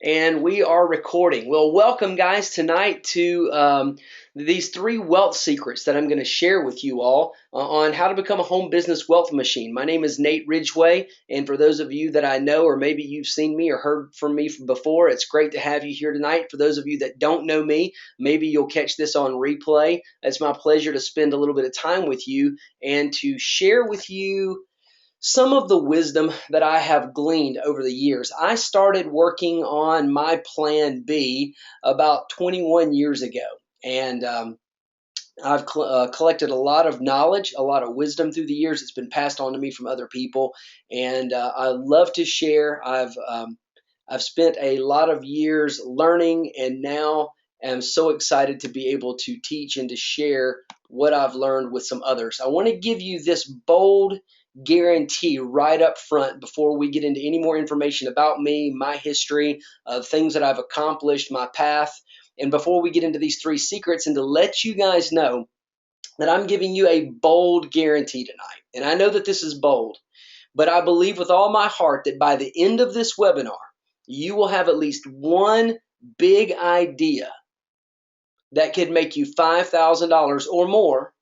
And we are recording. Well, welcome, guys, tonight to these three wealth secrets that I'm going to share with you all on how to become a home business wealth machine. My name is Nate Ridgway, and for those of you that I know, or maybe you've seen me or heard from me before, it's great to have you here tonight. For those of you that don't know me, maybe you'll catch this on replay. It's my pleasure to spend a little bit of time with you and to share with you some of the wisdom that I have gleaned over the years. I started working on my plan B about 21 years ago. And I've collected a lot of knowledge, a lot of wisdom through the years. It's been passed on to me from other people, and I love to share. I've spent a lot of years learning, and now am so excited to be able to teach and to share what I've learned with some others. I want to give you this bold guarantee right up front before we get into any more information about me, my history, things that I've accomplished, my path. And before we get into these three secrets, and to let you guys know that I'm giving you a bold guarantee tonight. And I know that this is bold, but I believe with all my heart that by the end of this webinar, you will have at least one big idea that could make you $5,000 or more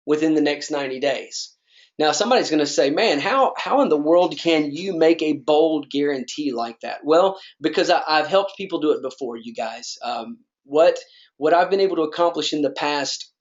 within the next 90 days. Now, somebody's going to say, man, how in the world can you make a bold guarantee like that? Well, because I've helped people do it before, you guys. What I've been able to accomplish in the past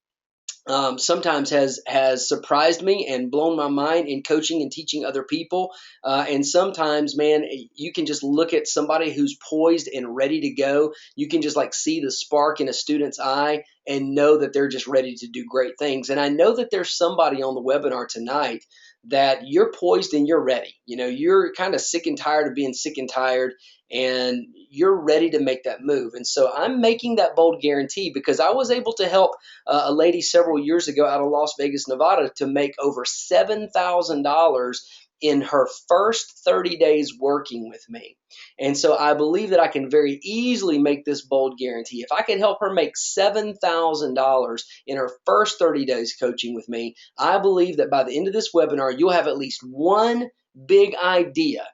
sometimes has surprised me and blown my mind in coaching and teaching other people. And sometimes, man, you can just look at somebody who's poised and ready to go. You can just like see the spark in a student's eye and know that they're just ready to do great things. And I know that there's somebody on the webinar tonight that you're poised and you're ready. You know, you're kind of sick and tired of being sick and tired, and you're ready to make that move. And so I'm making that bold guarantee because I was able to help a lady several years ago out of Las Vegas, Nevada, to make over $7,000 in her first 30 days working with me. And so I believe that I can very easily make this bold guarantee. If I can help her make $7,000 in her first 30 days coaching with me, I believe that by the end of this webinar, you'll have at least one big idea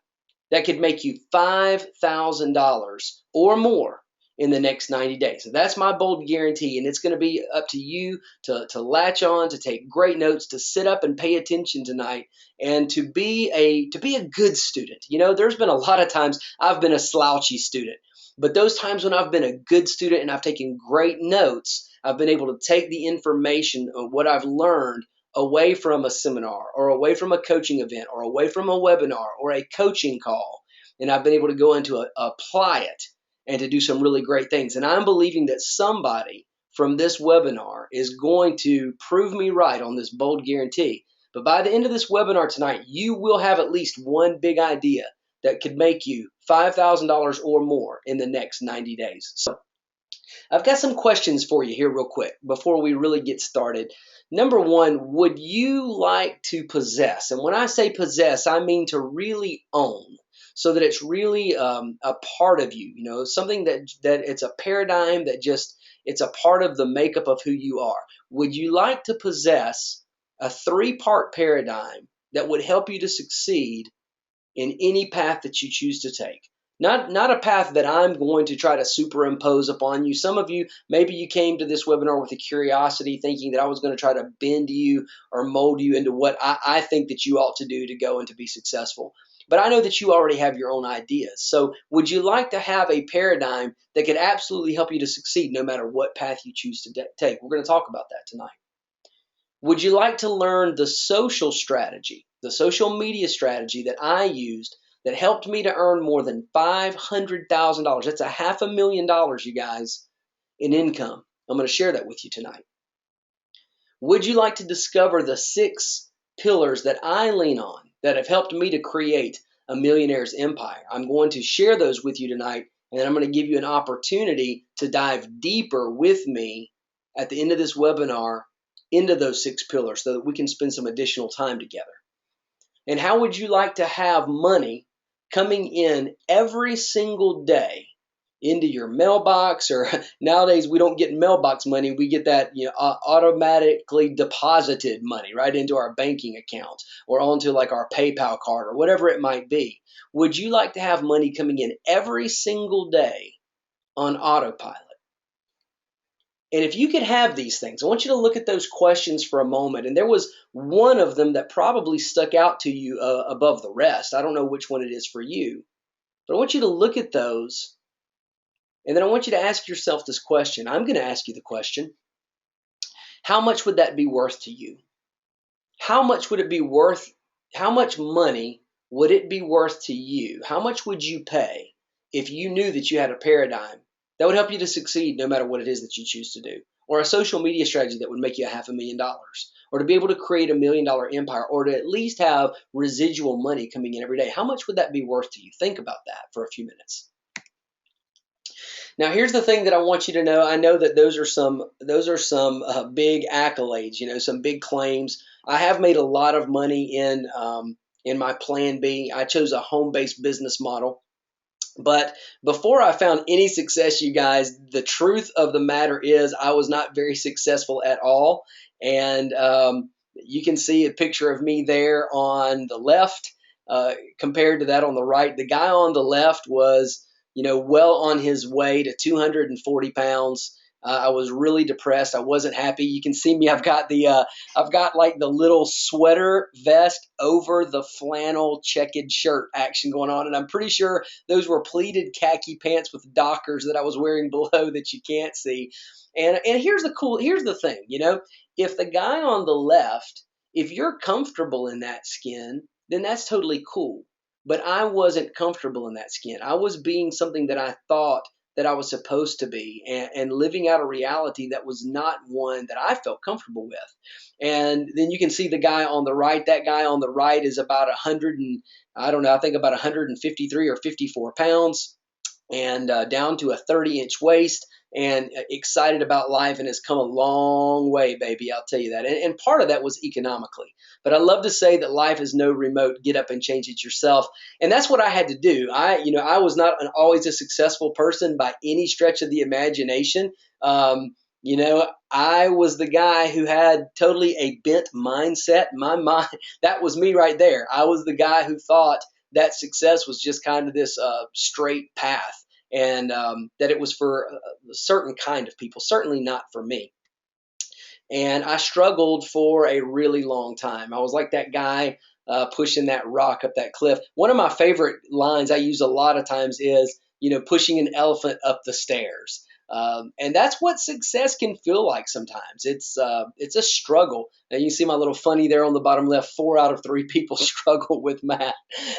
that could make you $5,000 or more in the next 90 days. So that's my bold guarantee, and it's going to be up to you to latch on, to take great notes, to sit up and pay attention tonight, and to be a good student. You know, there's been a lot of times I've been a slouchy student, but those times when I've been a good student and I've taken great notes, I've been able to take the information of what I've learned away from a seminar or away from a coaching event or away from a webinar or a coaching call, and I've been able to go into apply it and to do some really great things. And I'm believing that somebody from this webinar is going to prove me right on this bold guarantee. But by the end of this webinar tonight, you will have at least one big idea that could make you $5,000 or more in the next 90 days. So I've got some questions for you here real quick before we really get started. Number one, would you like to possess? And when I say possess, I mean to really own, so that it's really a part of you, you know, something that it's a paradigm that just, it's a part of the makeup of who you are. Would you like to possess a three-part paradigm that would help you to succeed in any path that you choose to take? Not a path that I'm going to try to superimpose upon you. Some of you, maybe you came to this webinar with a curiosity, thinking that I was going to try to bend you or mold you into what I think that you ought to do to go and to be successful. But I know that you already have your own ideas. So would you like to have a paradigm that could absolutely help you to succeed no matter what path you choose to take? We're going to talk about that tonight. Would you like to learn the social strategy, the social media strategy that I used that helped me to earn more than $500,000? That's $500,000, you guys, in income. I'm going to share that with you tonight. Would you like to discover the 6 pillars that I lean on that have helped me to create a millionaire's empire? I'm going to share those with you tonight, and then I'm going to give you an opportunity to dive deeper with me at the end of this webinar into those 6 pillars so that we can spend some additional time together. And how would you like to have money coming in every single day into your mailbox, or nowadays we don't get mailbox money, we get that automatically deposited money right into our banking account or onto like our PayPal card or whatever it might be. Would you like to have money coming in every single day on autopilot? And if you could have these things, I want you to look at those questions for a moment. And there was one of them that probably stuck out to you above the rest. I don't know which one it is for you, but I want you to look at those. And then I want you to ask yourself this question. I'm going to ask you the question. How much would that be worth to you? How much would it be worth? How much money would it be worth to you? How much would you pay if you knew that you had a paradigm that would help you to succeed no matter what it is that you choose to do? Or a social media strategy that would make you $500,000, or to be able to create $1 million empire, or to at least have residual money coming in every day. How much would that be worth to you? Think about that for a few minutes. Now, here's the thing that I want you to know. I know that those are some big accolades, some big claims. I have made a lot of money in my Plan B. I chose a home-based business model. But before I found any success, you guys, the truth of the matter is I was not very successful at all. And you can see a picture of me there on the left compared to that on the right. The guy on the left was, well on his way to 240 pounds. I was really depressed. I wasn't happy. You can see me. I've got like the little sweater vest over the flannel checkered shirt action going on, and I'm pretty sure those were pleated khaki pants with Dockers that I was wearing below that you can't see. And here's the thing. If the guy on the left, if you're comfortable in that skin, then that's totally cool. But I wasn't comfortable in that skin. I was being something that I thought that I was supposed to be, and living out a reality that was not one that I felt comfortable with. And then you can see the guy on the right. That guy on the right is about 100 and I don't know, I think about 153 or 54 pounds, and down to a 30-inch waist, and excited about life, and has come a long way, baby. I'll tell you that. And part of that was economically. But I love to say that life is no remote get up and change it yourself. And that's what I had to do. I was not always a successful person by any stretch of the imagination. I was the guy who had totally a bent mindset. My mind, that was me right there. I was the guy who thought that success was just kind of this straight path, and that it was for a certain kind of people, certainly not for me. And I struggled for a really long time. I was like that guy pushing that rock up that cliff. One of my favorite lines I use a lot of times is, pushing an elephant up the stairs. And that's what success can feel like sometimes. It's a struggle. Now you can see my little funny there on the bottom left. 4 out of 3 people struggle with math.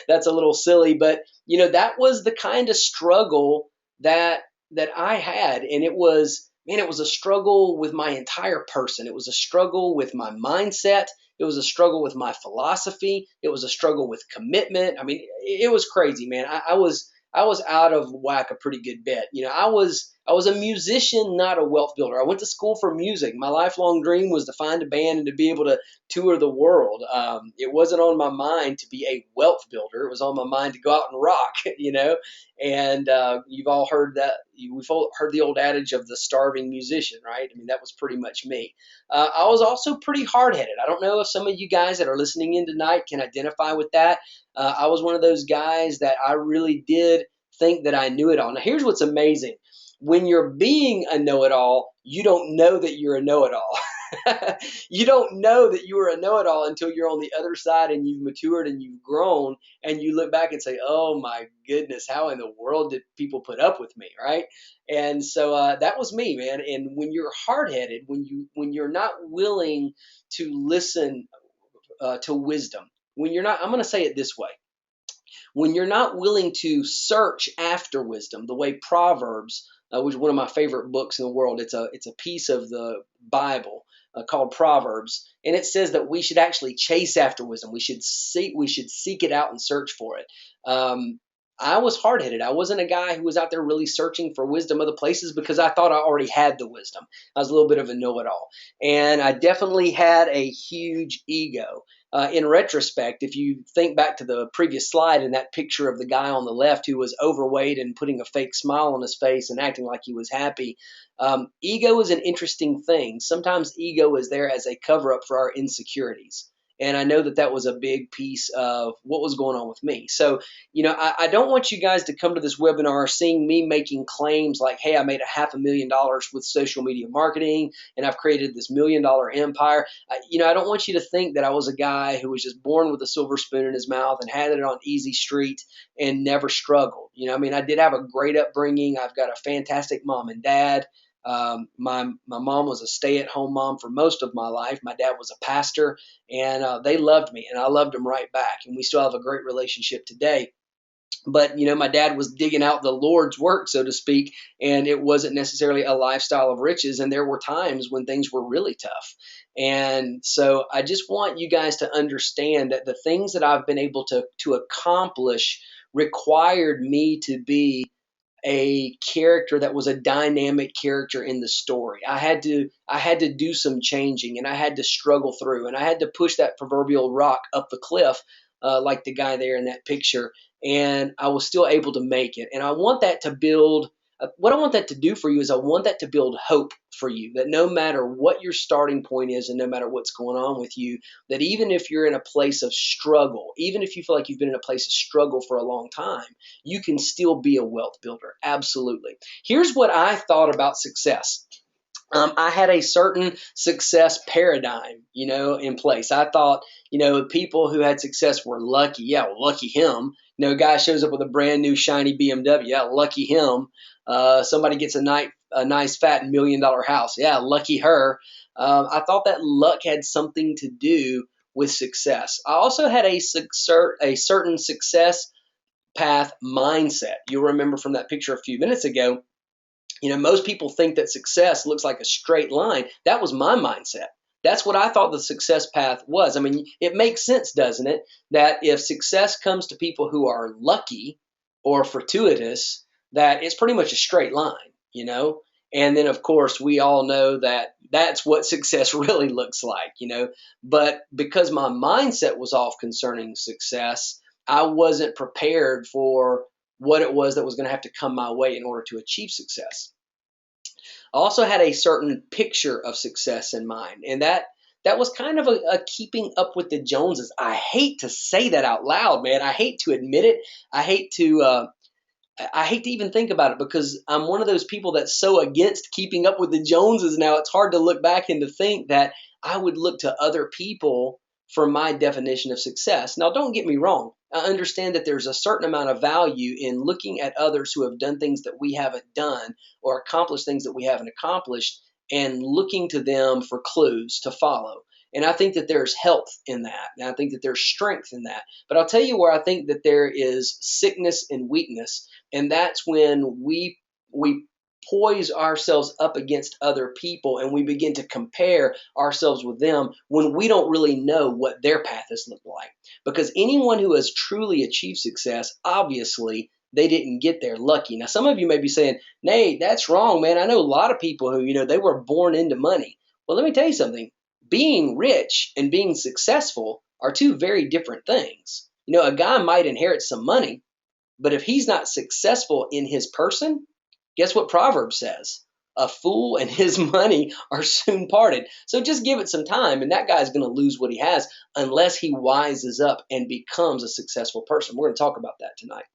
That's a little silly, but that was the kind of struggle that I had, and it was a struggle with my entire person. It was a struggle with my mindset. It was a struggle with my philosophy. It was a struggle with commitment. I mean, it was crazy, man. I was out of whack a pretty good bit. I was a musician, not a wealth builder. I went to school for music. My lifelong dream was to find a band and to be able to tour the world. It wasn't on my mind to be a wealth builder. It was on my mind to go out and rock, And you've all heard that. We've all heard the old adage of the starving musician, right? I mean, that was pretty much me. I was also pretty hard-headed. I don't know if some of you guys that are listening in tonight can identify with that. I was one of those guys that I really did think that I knew it all. Now, here's what's amazing. When you're being a know-it-all, you don't know that you're a know-it-all. You don't know that you are a know-it-all until you're on the other side and you've matured and you've grown, and you look back and say, oh my goodness, how in the world did people put up with me, right? And so that was me, man. And when you're hard-headed, when you're not willing to listen to wisdom, when you're not, I'm going to say it this way. When you're not willing to search after wisdom, the way Proverbs, which is one of my favorite books in the world, it's a piece of the Bible called Proverbs, and it says that we should actually chase after wisdom. We should seek it out and search for it. I was hard-headed. I wasn't a guy who was out there really searching for wisdom other places because I thought I already had the wisdom. I was a little bit of a know-it-all. And I definitely had a huge ego. In retrospect, if you think back to the previous slide and that picture of the guy on the left who was overweight and putting a fake smile on his face and acting like he was happy, ego is an interesting thing. Sometimes ego is there as a cover-up for our insecurities. And I know that that was a big piece of what was going on with me. So I don't want you guys to come to this webinar seeing me making claims like, hey, I made $500,000 with social media marketing and I've created this $1 million empire. I don't want you to think that I was a guy who was just born with a silver spoon in his mouth and had it on easy street and never struggled. I did have a great upbringing. I've got a fantastic mom and dad. My mom was a stay-at-home mom for most of my life. My dad was a pastor, and they loved me, and I loved them right back. And we still have a great relationship today. But my dad was digging out the Lord's work, so to speak, and it wasn't necessarily a lifestyle of riches. And there were times when things were really tough. And so I just want you guys to understand that the things that I've been able to accomplish required me to be a character that was a dynamic character in the story. I had to do some changing, and I had to struggle through, and I had to push that proverbial rock up the cliff, like the guy there in that picture, and I was still able to make it. And I want that to build. What I want that to do for you is I want that to build hope for you, that no matter what your starting point is and no matter what's going on with you, that even if you're in a place of struggle, even if you feel like you've been in a place of struggle for a long time, you can still be a wealth builder. Absolutely. Here's what I thought about success. I had a certain success paradigm, in place. I thought, people who had success were lucky. Yeah, well, lucky him. A guy shows up with a brand new shiny BMW. Yeah, lucky him. Somebody gets a nice fat $1 million house. Yeah, lucky her. I thought that luck had something to do with success. I also had a certain success path mindset. You'll remember from that picture a few minutes ago, most people think that success looks like a straight line. That was my mindset. That's what I thought the success path was. I mean, it makes sense, doesn't it? That if success comes to people who are lucky or fortuitous, that it's pretty much a straight line. And then, of course, we all know that that's what success really looks like. But because my mindset was off concerning success, I wasn't prepared for what it was that was going to have to come my way in order to achieve success. I also had a certain picture of success in mind, and that was kind of a keeping up with the Joneses. I hate to say that out loud, man. I hate to admit it. I hate to even think about it because I'm one of those people that's so against keeping up with the Joneses now. It's hard to look back and to think that I would look to other people for my definition of success. Now, don't get me wrong. I understand that there's a certain amount of value in looking at others who have done things that we haven't done or accomplished things that we haven't accomplished and looking to them for clues to follow. And I think that there's health in that. And I think that there's strength in that. But I'll tell you where I think that there is sickness and weakness. And that's when we poise ourselves up against other people and we begin to compare ourselves with them when we don't really know what their path has looked like. Because anyone who has truly achieved success, obviously, they didn't get there lucky. Now, some of you may be saying, Nate, that's wrong, man. I know a lot of people who, they were born into money. Well, let me tell you something. Being rich and being successful are two very different things. A guy might inherit some money, but if he's not successful in his person, guess what Proverbs says? A fool and his money are soon parted. So just give it some time, and that guy's going to lose what he has unless he wises up and becomes a successful person. We're going to talk about that tonight.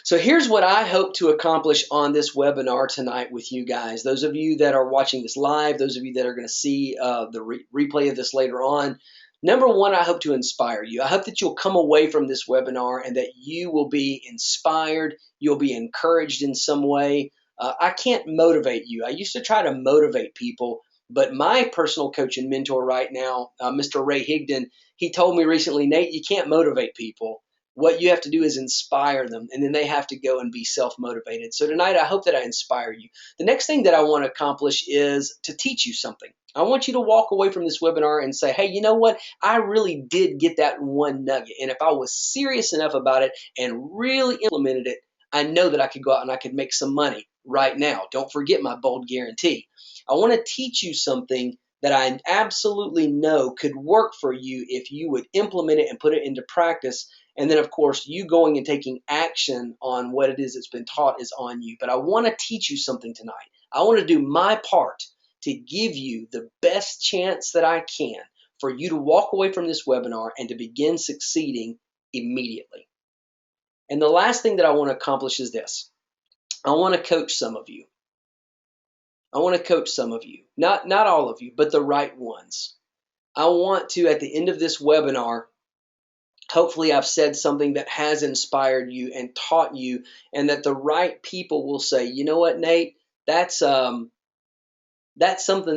So here's what I hope to accomplish on this webinar tonight with you guys. Those of you that are watching this live, those of you that are going to see the replay of this later on, number one, I hope to inspire you. I hope that you'll come away from this webinar and that you will be inspired, you'll be encouraged in some way. I can't motivate you. I used to try to motivate people, but my personal coach and mentor right now, Mr. Ray Higdon, he told me recently, Nate, you can't motivate people. What you have to do is inspire them, and then they have to go and be self-motivated. So tonight, I hope that I inspire you. The next thing that I want to accomplish is to teach you something. I want you to walk away from this webinar and say, hey, you know what? I really did get that one nugget. And if I was serious enough about it and really implemented it, I know that I could go out and I could make some money right now. Don't forget my bold guarantee. I want to teach you something that I absolutely know could work for you if you would implement it and put it into practice. And then, of course, you going and taking action on what it is that's been taught is on you. But I want to teach you something tonight. I want to do my part to give you the best chance that I can for you to walk away from this webinar and to begin succeeding immediately. And the last thing that I want to accomplish is this. I want to coach some of you. I want to coach some of you, not all of you, but the right ones. I want to, at the end of this webinar, hopefully I've said something that has inspired you and taught you, and that the right people will say, you know what, Nate, that's something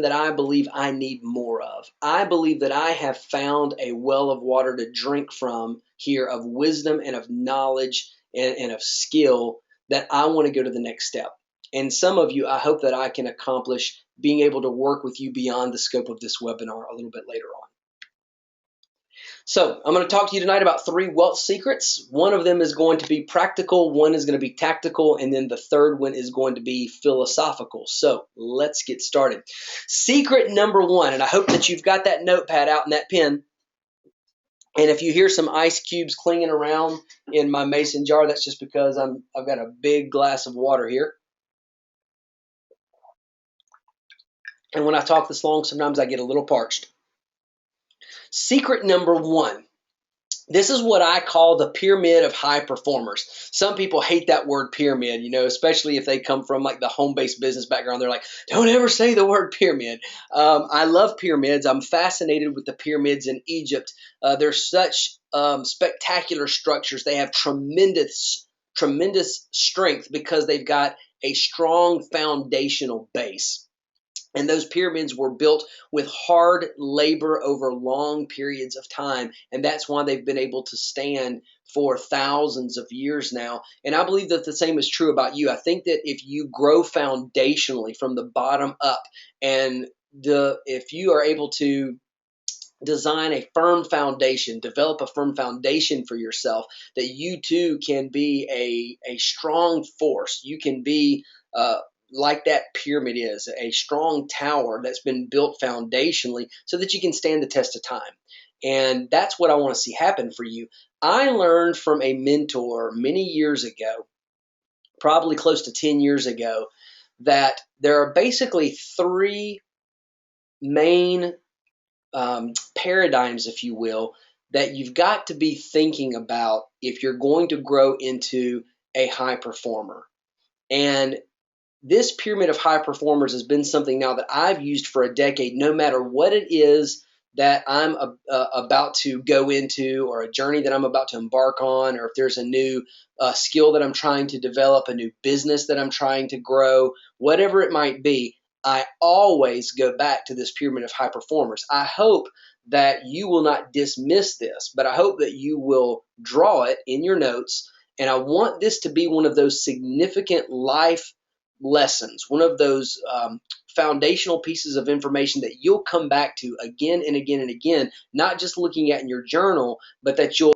that I believe I need more of. I believe that I have found a well of water to drink from here of wisdom and of knowledge and of skill that I want to go to the next step. And some of you, I hope that I can accomplish being able to work with you beyond the scope of this webinar a little bit later on. So I'm going to talk to you tonight about 3 wealth secrets. One of them is going to be practical, one is going to be tactical, and then the third one is going to be philosophical. So let's get started. Secret number 1, and I hope that you've got that notepad out and that pen. And if you hear some ice cubes clinging around in my mason jar, that's just because I've got a big glass of water here. And when I talk this long, sometimes I get a little parched. Secret number 1. This is what I call the pyramid of high performers. Some people hate that word pyramid, especially if they come from like the home-based business background. They're like, don't ever say the word pyramid. I love pyramids. I'm fascinated with the pyramids in Egypt. They're such spectacular structures. They have tremendous strength because they've got a strong foundational base. And those pyramids were built with hard labor over long periods of time. And that's why they've been able to stand for thousands of years now. And I believe that the same is true about you. I think that if you grow foundationally from the bottom up, and if you are able to design a firm foundation, develop a firm foundation for yourself, that you too can be a strong force. You can be like that pyramid is, a strong tower that's been built foundationally so that you can stand the test of time. And that's what I want to see happen for you. I learned from a mentor many years ago, probably close to 10 years ago, that there are basically 3 main paradigms, if you will, that you've got to be thinking about if you're going to grow into a high performer. And this pyramid of high performers has been something now that I've used for a decade, no matter what it is that I'm about to go into, or a journey that I'm about to embark on, or if there's a new skill that I'm trying to develop, a new business that I'm trying to grow, whatever it might be. I always go back to this pyramid of high performers. I hope that you will not dismiss this, but I hope that you will draw it in your notes. And I want this to be one of those significant life lessons, one of those foundational pieces of information that you'll come back to again and again and again, not just looking at in your journal, but that you'll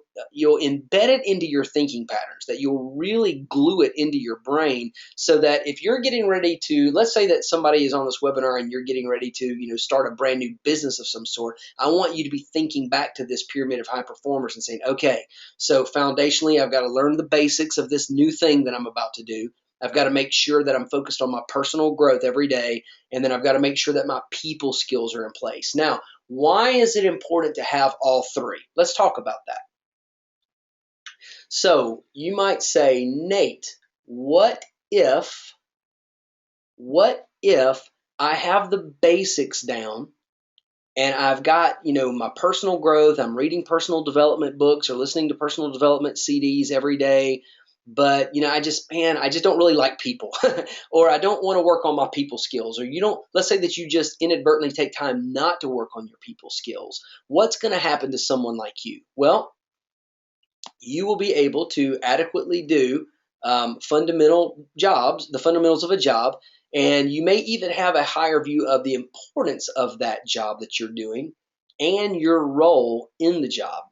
embed it into your thinking patterns, that you'll really glue it into your brain, so that if you're getting ready to, let's say that somebody is on this webinar and you're getting ready to, start a brand new business of some sort, I want you to be thinking back to this pyramid of high performers and saying, okay, so foundationally, I've got to learn the basics of this new thing that I'm about to do. I've got to make sure that I'm focused on my personal growth every day. And then I've got to make sure that my people skills are in place. Now, why is it important to have all 3? Let's talk about that. So you might say, Nate, what if I have the basics down and I've got, my personal growth, I'm reading personal development books or listening to personal development CDs every day, but I just don't really like people or I don't want to work on my people skills, or let's say that you just inadvertently take time not to work on your people skills. What's going to happen to someone like you? Well, you will be able to adequately do fundamental jobs, the fundamentals of a job, and you may even have a higher view of the importance of that job that you're doing and your role in the job.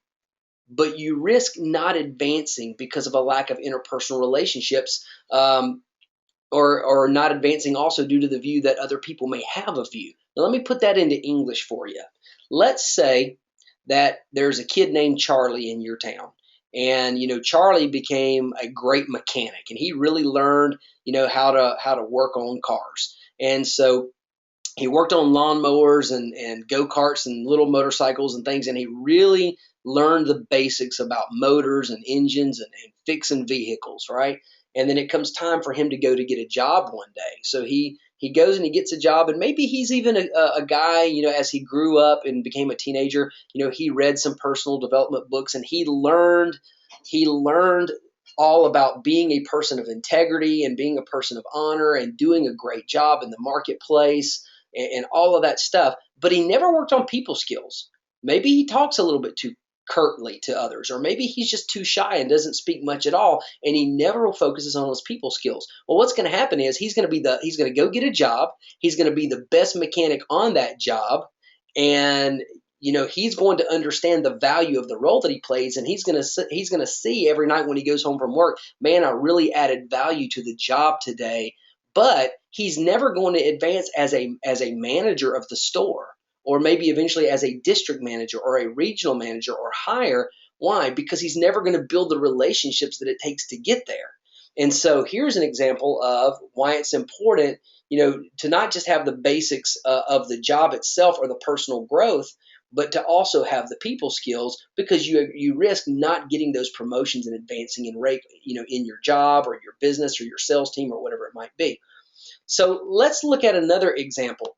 But you risk not advancing because of a lack of interpersonal relationships, or not advancing also due to the view that other people may have of you. Now, let me put that into English for you. Let's say that there's a kid named Charlie in your town. And Charlie became a great mechanic, and he really learned how to work on cars. And so he worked on lawnmowers and go-karts and little motorcycles and things, and he really learned the basics about motors and engines and fixing vehicles, right? And then it comes time for him to go to get a job one day. So he goes and he gets a job, and maybe he's even a guy, as he grew up and became a teenager, he read some personal development books, and he learned all about being a person of integrity and being a person of honor and doing a great job in the marketplace and all of that stuff. But he never worked on people skills. Maybe he talks a little bit too curtly to others, or maybe he's just too shy and doesn't speak much at all, and he never focuses on his people skills. Well, what's going to happen is he's going to go get a job. He's going to be the best mechanic on that job, and he's going to understand the value of the role that he plays, and he's going to see every night when he goes home from work, man, I really added value to the job today. But he's never going to advance as a manager of the store, or maybe eventually as a district manager or a regional manager or higher. Why? Because he's never going to build the relationships that it takes to get there. And so here's an example of why it's important, to not just have the basics of the job itself or the personal growth, but to also have the people skills, because you risk not getting those promotions and advancing in rate, in your job or your business or your sales team or whatever it might be. So let's look at another example.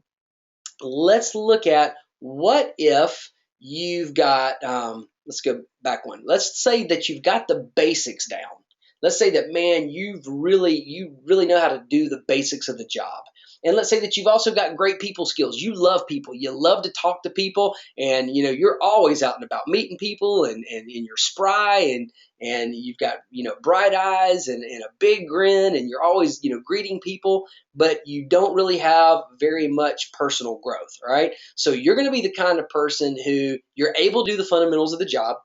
Let's look at, what if you've got, let's go back one. Let's say that you've got the basics down. Let's say that, man, you really know how to do the basics of the job. And let's say that you've also got great people skills. You love people. You love to talk to people, and you're always out and about meeting people, and you're spry, and you've got bright eyes and a big grin, and you're always greeting people, but you don't really have very much personal growth, right? So you're going to be the kind of person who you're able to do the fundamentals of the job.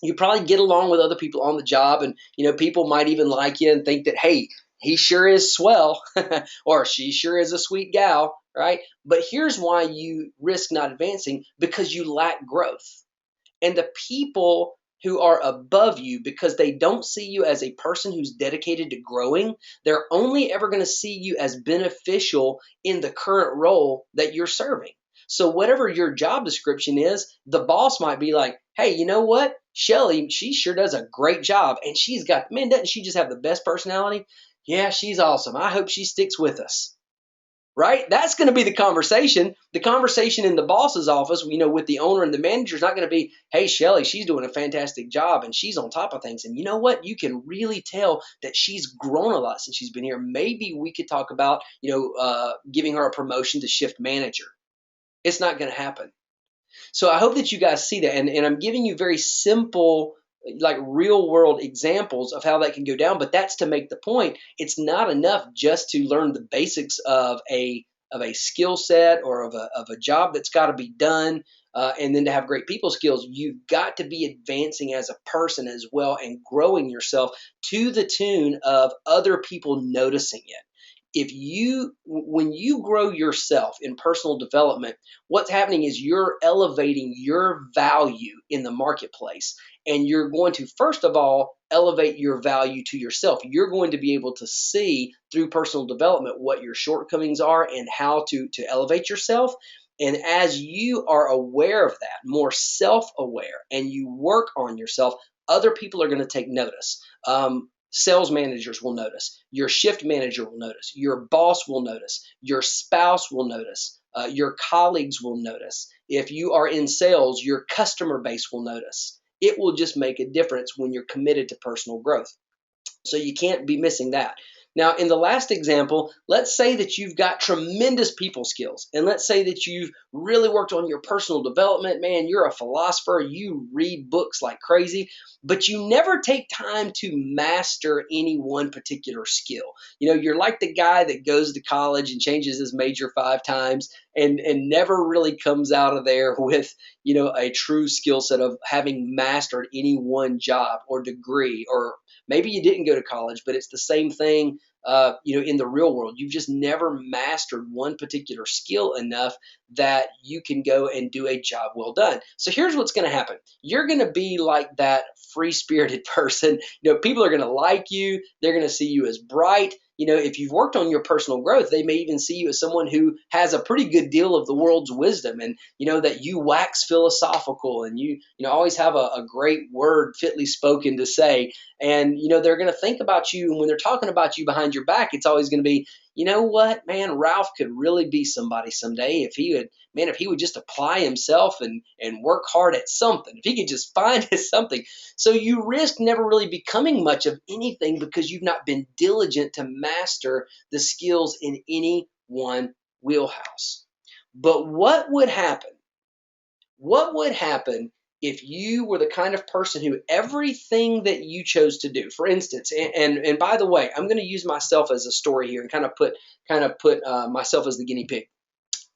You probably get along with other people on the job, and people might even like you and think that, hey, he sure is swell, or she sure is a sweet gal, right? But here's why you risk not advancing: because you lack growth. And the people who are above you, because they don't see you as a person who's dedicated to growing, they're only ever going to see you as beneficial in the current role that you're serving. So whatever your job description is, the boss might be like, hey, you know what? Shelly, she sure does a great job. And man, doesn't she just have the best personality? Yeah, she's awesome. I hope she sticks with us. Right? That's going to be the conversation. The conversation in the boss's office, with the owner and the manager, is not going to be, hey, Shelly, she's doing a fantastic job and she's on top of things. And you know what? You can really tell that she's grown a lot since she's been here. Maybe we could talk about, giving her a promotion to shift manager. It's not going to happen. So I hope that you guys see that. And I'm giving you very simple, like real world examples of how that can go down. But that's to make the point. It's not enough just to learn the basics of a skill set or of a job that's got to be done, and then to have great people skills. You've got to be advancing as a person as well and growing yourself to the tune of other people noticing it. When you grow yourself in personal development, what's happening is you're elevating your value in the marketplace, and you're going to, first of all, elevate your value to yourself. You're going to be able to see through personal development what your shortcomings are and how to elevate yourself. And as you are aware of that, more self-aware, and you work on yourself, other people are going to take notice. Sales managers will notice. Your shift manager will notice. Your boss will notice. Your spouse will notice. Your colleagues will notice. If you are in sales, your customer base will notice. It will just make a difference when you're committed to personal growth. So you can't be missing that. Now, in the last example, let's say that you've got tremendous people skills, and let's say that you've really worked on your personal development. Man, you're a philosopher, you read books like crazy, but you never take time to master any one particular skill. You're like the guy that goes to college and changes his major 5 times and never really comes out of there with a true skill set of having mastered any one job or degree. Or maybe you didn't go to college, but it's the same thing in the real world. You've just never mastered one particular skill enough that you can go and do a job well done. So here's what's going to happen. You're going to be like that free-spirited person. People are going to like you. They're going to see you as bright. If you've worked on your personal growth, they may even see you as someone who has a pretty good deal of the world's wisdom, and that you wax philosophical, and you always have a great word fitly spoken to say. And they're going to think about you, and when they're talking about you behind your back, it's always going to be, you know what, man, Ralph could really be somebody someday if he would just apply himself and work hard at something. If he could just find something. So you risk never really becoming much of anything because you've not been diligent to master the skills in any one wheelhouse. But what would happen? What would happen if you were the kind of person who everything that you chose to do, for instance, and by the way, I'm going to use myself as a story here and kind of put myself as the guinea pig.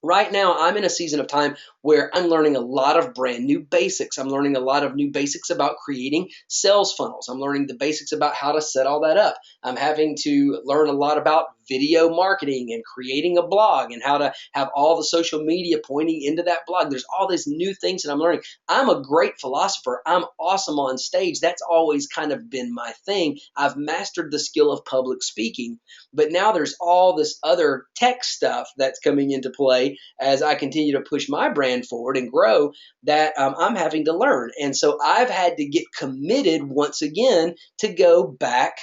Right now, I'm in a season of time where I'm learning a lot of brand new basics. I'm learning a lot of new basics about creating sales funnels. I'm learning the basics about how to set all that up. I'm having to learn a lot about video marketing and creating a blog and how to have all the social media pointing into that blog. There's all these new things that I'm learning. I'm a great philosopher. I'm awesome on stage. That's always kind of been my thing. I've mastered the skill of public speaking, but now there's all this other tech stuff that's coming into play as I continue to push my brand forward and grow that I'm having to learn. And so I've had to get committed once again to go back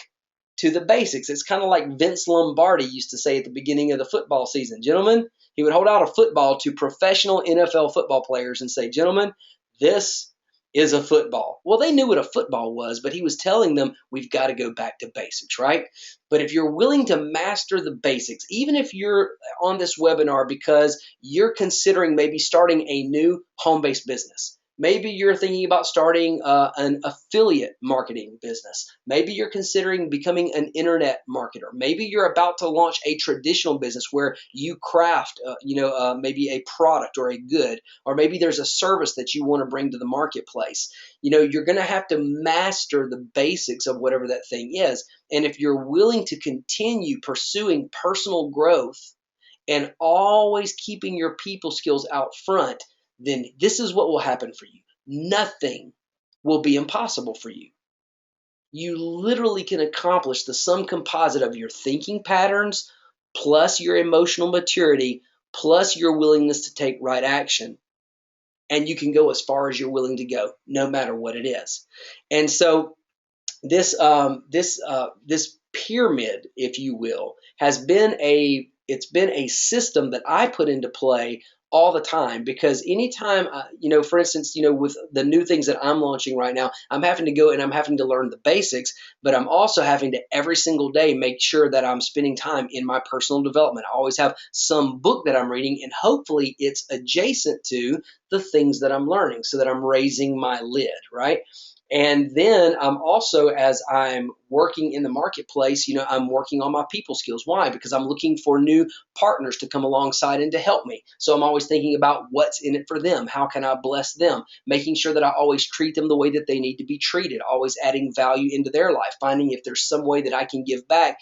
to the basics. It's kind of like Vince Lombardi used to say at the beginning of the football season. Gentlemen, he would hold out a football to professional NFL football players and say, gentlemen, this is a football. Well, they knew what a football was, but he was telling them we've got to go back to basics, right? But if you're willing to master the basics, even if you're on this webinar because you're considering maybe starting a new home-based business, maybe you're thinking about starting an affiliate marketing business. Maybe you're considering becoming an internet marketer. Maybe you're about to launch a traditional business where you craft, maybe a product or a good, or maybe there's a service that you want to bring to the marketplace. You're going to have to master the basics of whatever that thing is. And if you're willing to continue pursuing personal growth and always keeping your people skills out front, then this is what will happen for you. Nothing will be impossible for you. You literally can accomplish the sum composite of your thinking patterns, plus your emotional maturity, plus your willingness to take right action. And you can go as far as you're willing to go, no matter what it is. And so this pyramid, if you will, has been a system that I put into play all the time, because anytime, for instance, with the new things that I'm launching right now, I'm having to go and I'm having to learn the basics, but I'm also having to every single day make sure that I'm spending time in my personal development. I always have some book that I'm reading, and hopefully it's adjacent to the things that I'm learning so that I'm raising my lid, right? And then I'm also, as I'm working in the marketplace, I'm working on my people skills. Why? Because I'm looking for new partners to come alongside and to help me. So I'm always thinking about what's in it for them. How can I bless them? Making sure that I always treat them the way that they need to be treated, always adding value into their life, finding if there's some way that I can give back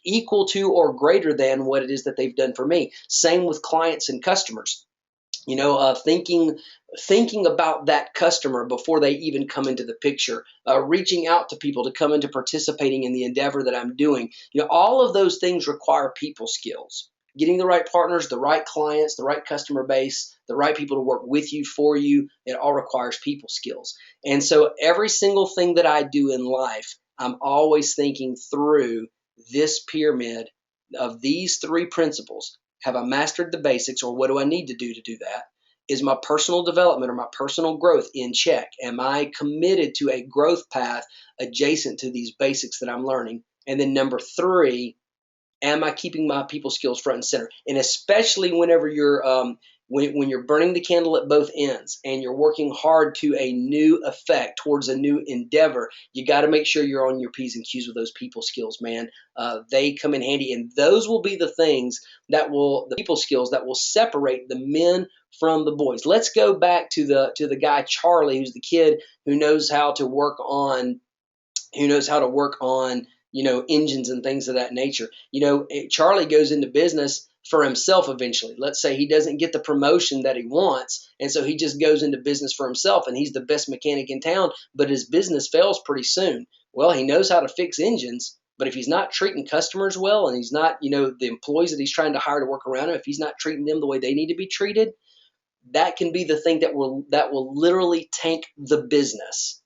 equal to or greater than what it is that they've done for me. Same with clients and customers. Thinking about that customer before they even come into the picture, reaching out to people to come into participating in the endeavor that I'm doing. All of those things require people skills. Getting the right partners, the right clients, the right customer base, the right people to work with you, for you, it all requires people skills. And so every single thing that I do in life, I'm always thinking through this pyramid of these 3 principles. Have I mastered the basics, or what do I need to do that? Is my personal development or my personal growth in check? Am I committed to a growth path adjacent to these basics that I'm learning? And then number three, am I keeping my people skills front and center? And especially whenever you're when you're burning the candle at both ends and you're working hard to a new effect towards a new endeavor, you got to make sure you're on your P's and Q's with those people skills, man. They come in handy, and those will be the things the people skills that will separate the men from the boys. Let's go back to the guy Charlie, who's the kid who knows how to work on engines and things of that nature. Charlie goes into business for himself eventually. Let's say he doesn't get the promotion that he wants, and so he just goes into business for himself, and he's the best mechanic in town, but his business fails pretty soon. Well, he knows how to fix engines, but if he's not treating customers well, and he's not, the employees that he's trying to hire to work around him, if he's not treating them the way they need to be treated, that can be the thing that will literally tank the business.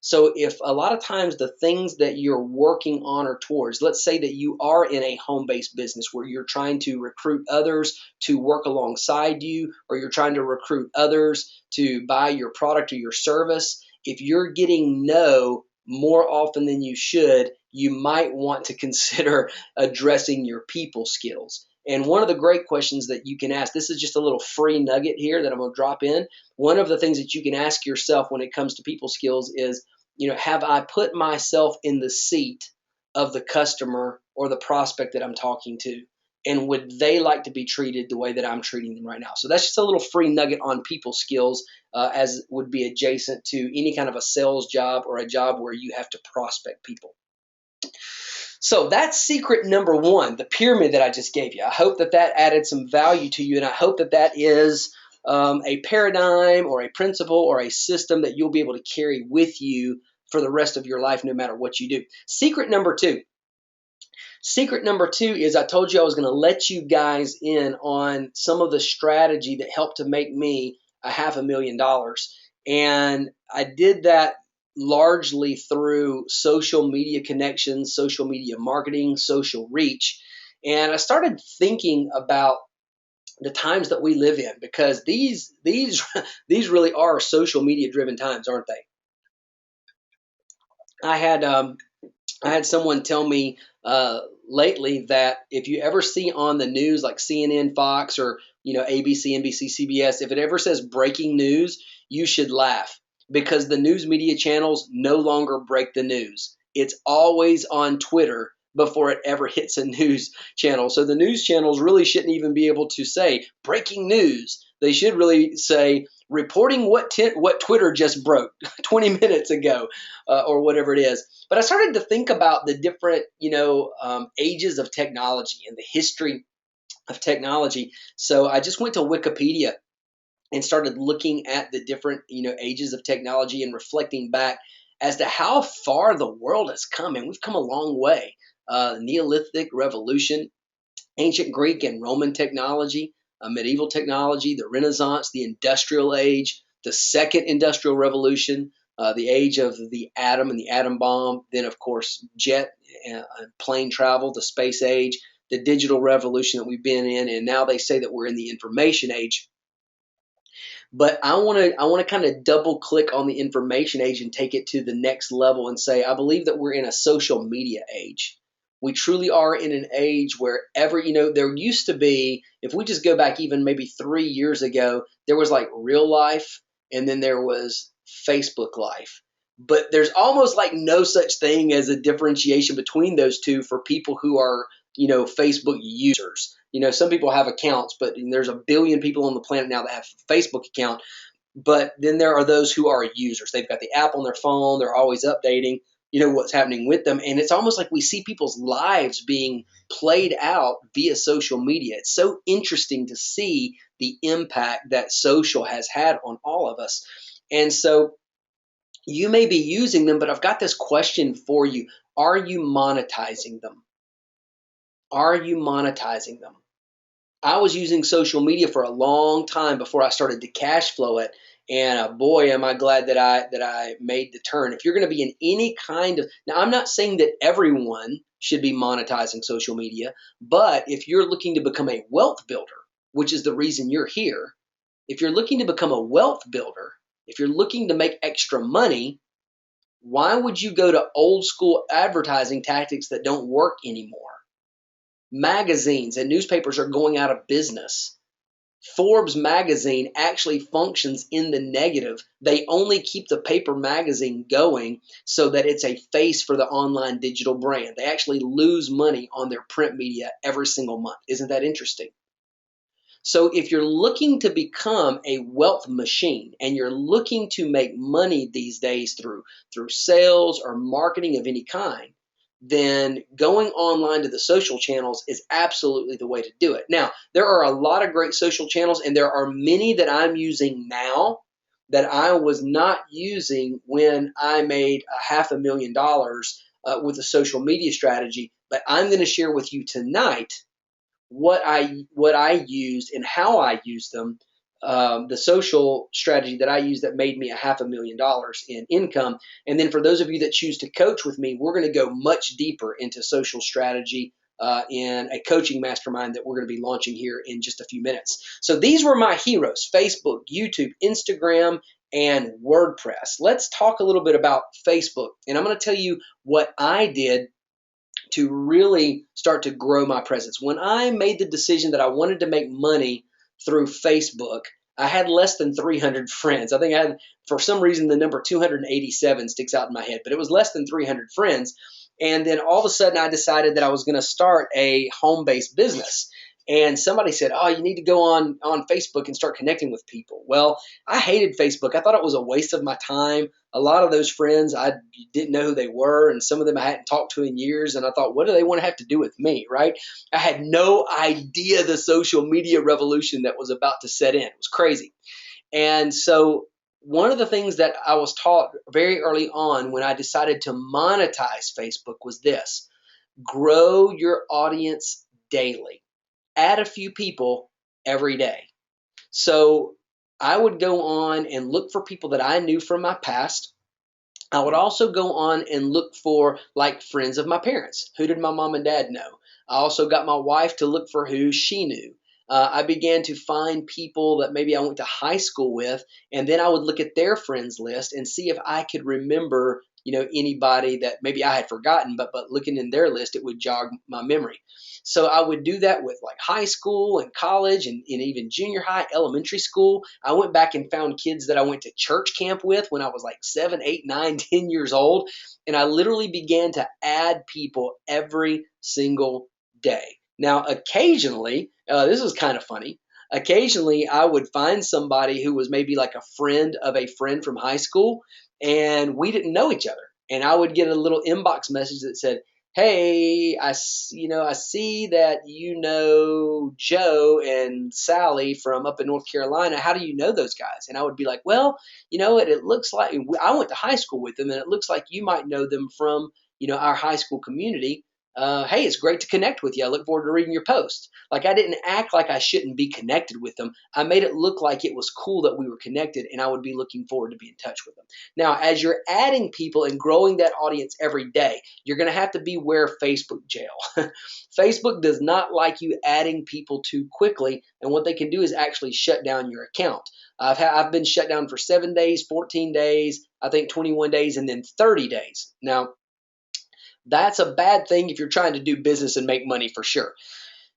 So if a lot of times the things that you're working on or towards, let's say that you are in a home-based business where you're trying to recruit others to work alongside you, or you're trying to recruit others to buy your product or your service, if you're getting no more often than you should, you might want to consider addressing your people skills. And one of the great questions that you can ask, this is just a little free nugget here that I'm going to drop in. One of the things that you can ask yourself when it comes to people skills is, have I put myself in the seat of the customer or the prospect that I'm talking to? And would they like to be treated the way that I'm treating them right now? So that's just a little free nugget on people skills, as would be adjacent to any kind of a sales job or a job where you have to prospect people. So that's secret number one, the pyramid that I just gave you. I hope that added some value to you, and I hope that is a paradigm or a principle or a system that you'll be able to carry with you for the rest of your life, no matter what you do. Secret number two. Secret number two is, I told you I was going to let you guys in on some of the strategy that helped to make me $500,000. And I did that largely through social media connections, social media marketing, social reach. And I started thinking about the times that we live in, because these really are social media driven times, aren't they? I had someone tell me lately that if you ever see on the news like CNN, Fox, or ABC, NBC, CBS, if it ever says breaking news, you should laugh, because the news media channels no longer break the news. It's always on Twitter before it ever hits a news channel. So the news channels really shouldn't even be able to say breaking news. They should really say reporting what Twitter just broke 20 minutes ago, or whatever it is. But I started to think about the different, ages of technology and the history of technology. So I just went to Wikipedia and started looking at the different, ages of technology and reflecting back as to how far the world has come. And we've come a long way. Neolithic revolution, ancient Greek and Roman technology, medieval technology, the Renaissance, the industrial age, the second industrial revolution, the age of the atom and the atom bomb, then of course jet and plane travel, the space age, the digital revolution that we've been in, and now they say that we're in the information age. But I want to kind of double click on the information age and take it to the next level and say, I believe that we're in a social media age. We truly are in an age where there used to be, if we just go back even maybe 3 years ago, there was like real life and then there was Facebook life. But there's almost like no such thing as a differentiation between those two for people who are, Facebook users. Some people have accounts, but there's a billion people on the planet now that have a Facebook account. But then there are those who are users. They've got the app on their phone. They're always updating, what's happening with them. And it's almost like we see people's lives being played out via social media. It's so interesting to see the impact that social has had on all of us. And so you may be using them, but I've got this question for you. Are you monetizing them? Are you monetizing them? I was using social media for a long time before I started to cash flow it. And boy, am I glad that I made the turn. If you're going to be in any kind of, now I'm not saying that everyone should be monetizing social media, but if you're looking to become a wealth builder, which is the reason you're here, If you're looking to become a wealth builder, if you're looking to make extra money, why would you go to old school advertising tactics that don't work anymore? Magazines and newspapers are going out of business. Forbes magazine actually functions in the negative. They only keep the paper magazine going so that it's a face for the online digital brand. They actually lose money on their print media every single month. Isn't that interesting? So if you're looking to become a wealth machine and you're looking to make money these days through sales or marketing of any kind, then going online to the social channels is absolutely the way to do it. Now, there are a lot of great social channels, and there are many that I'm using now that I was not using when I made $500,000 with a social media strategy. But I'm going to share with you tonight what I used and how I used them, the social strategy that I used that made me $500,000 in income. And then for those of you that choose to coach with me, we're going to go much deeper into social strategy in a coaching mastermind that we're going to be launching here in just a few minutes. So these were my heroes: Facebook, YouTube, Instagram, and WordPress. Let's talk a little bit about Facebook. And I'm going to tell you what I did to really start to grow my presence. When I made the decision that I wanted to make money through Facebook, I had less than 300 friends. I think I had, for some reason, the number 287 sticks out in my head, but it was less than 300 friends. And then all of a sudden, I decided that I was going to start a home-based business. And somebody said, "Oh, you need to go on Facebook and start connecting with people." Well, I hated Facebook. I thought it was a waste of my time. A lot of those friends, I didn't know who they were, and some of them I hadn't talked to in years. And I thought, what do they want to have to do with me, right? I had no idea the social media revolution that was about to set in. It was crazy. And so one of the things that I was taught very early on when I decided to monetize Facebook was this: grow your audience daily. Add a few people every day. So I would go on and look for people that I knew from my past. I would also go on and look for like friends of my parents. Who did my mom and dad know? I also got my wife to look for who she knew. I began to find people that maybe I went to high school with, and then I would look at their friends list and see if I could remember, anybody that maybe I had forgotten, but looking in their list, it would jog my memory. So I would do that with like high school and college and even junior high, elementary school. I went back and found kids that I went to church camp with when I was like 7, 8, 9, 10 years old. And I literally began to add people every single day. Now, occasionally, this is kind of funny. Occasionally, I would find somebody who was maybe like a friend of a friend from high school, and we didn't know each other. And I would get a little inbox message that said, "Hey, I see that you know Joe and Sally from up in North Carolina. How do you know those guys?" And I would be like, "Well, it looks like I went to high school with them, and it looks like you might know them from, our high school community. Hey, it's great to connect with you. I look forward to reading your post." Like, I didn't act like I shouldn't be connected with them. I made it look like it was cool that we were connected, and I would be looking forward to be in touch with them. Now, as you're adding people and growing that audience every day, you're going to have to beware of Facebook jail. Facebook does not like you adding people too quickly, and what they can do is actually shut down your account. I've been shut down for 7 days, 14 days, I think 21 days, and then 30 days. Now, that's a bad thing if you're trying to do business and make money, for sure.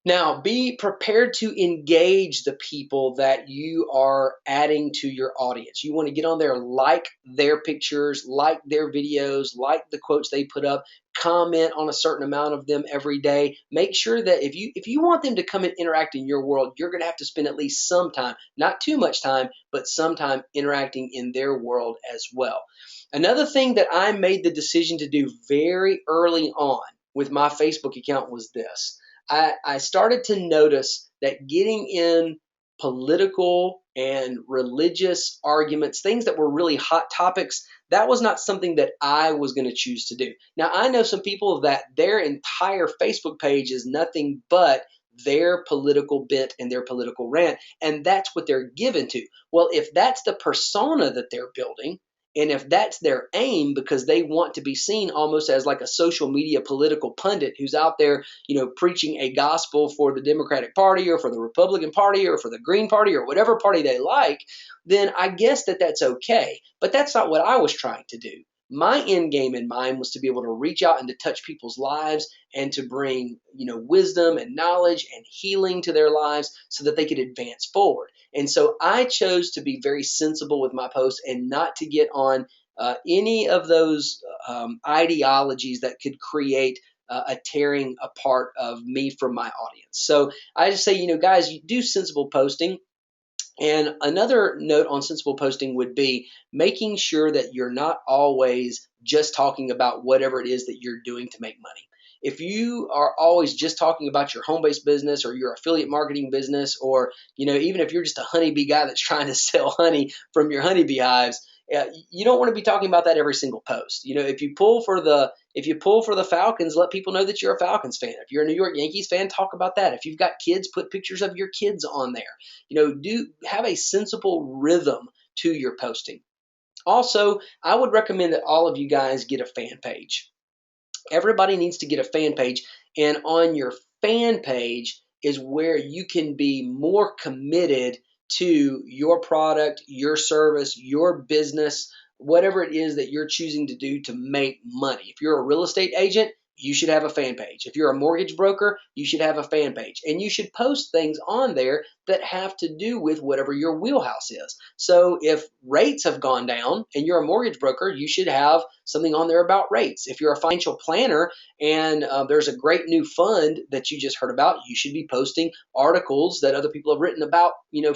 Now, be prepared to engage the people that you are adding to your audience. You want to get on there, like their pictures, like their videos, like the quotes they put up, comment on a certain amount of them every day. Make sure that if you want them to come and interact in your world, you're going to have to spend at least some time, not too much time, but some time interacting in their world as well. Another thing that I made the decision to do very early on with my Facebook account was this. I started to notice that getting in political and religious arguments, things that were really hot topics, that was not something that I was going to choose to do. Now, I know some people that their entire Facebook page is nothing but their political bent and their political rant, and that's what they're given to. Well, if that's the persona that they're building, And if that's their aim because they want to be seen almost as like a social media political pundit who's out there, preaching a gospel for the Democratic Party or for the Republican Party or for the Green Party or whatever party they like, then I guess that's okay. But that's not what I was trying to do. My end game in mind was to be able to reach out and to touch people's lives and to bring, wisdom and knowledge and healing to their lives so that they could advance forward. And so I chose to be very sensible with my posts and not to get on any of those ideologies that could create a tearing apart of me from my audience. So I just say, guys, you do sensible posting. And another note on sensible posting would be making sure that you're not always just talking about whatever it is that you're doing to make money. If you are always just talking about your home-based business or your affiliate marketing business, or even if you're just a honeybee guy that's trying to sell honey from your honeybee hives, you don't want to be talking about that every single post. If you pull for the Falcons, let people know that you're a Falcons fan. If you're a New York Yankees fan, talk about that. If you've got kids, put pictures of your kids on there. Do have a sensible rhythm to your posting. Also, I would recommend that all of you guys get a fan page. Everybody needs to get a fan page, and on your fan page is where you can be more committed to your product, your service, your business, whatever it is that you're choosing to do to make money. If you're a real estate agent, you should have a fan page. If you're a mortgage broker, you should have a fan page. And you should post things on there that have to do with whatever your wheelhouse is. So if rates have gone down and you're a mortgage broker, you should have something on there about rates. If you're a financial planner and there's a great new fund that you just heard about, you should be posting articles that other people have written about,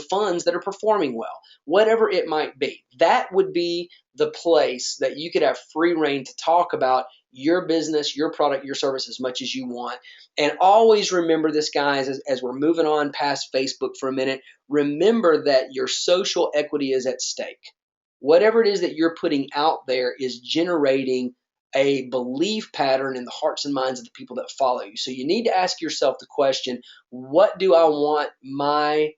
funds that are performing well, whatever it might be. That would be the place that you could have free reign to talk about your business, your product, your service as much as you want. And always remember this, guys, as we're moving on past Facebook for a minute, remember that your social equity is at stake. Whatever it is that you're putting out there is generating a belief pattern in the hearts and minds of the people that follow you. So you need to ask yourself the question, what do I want my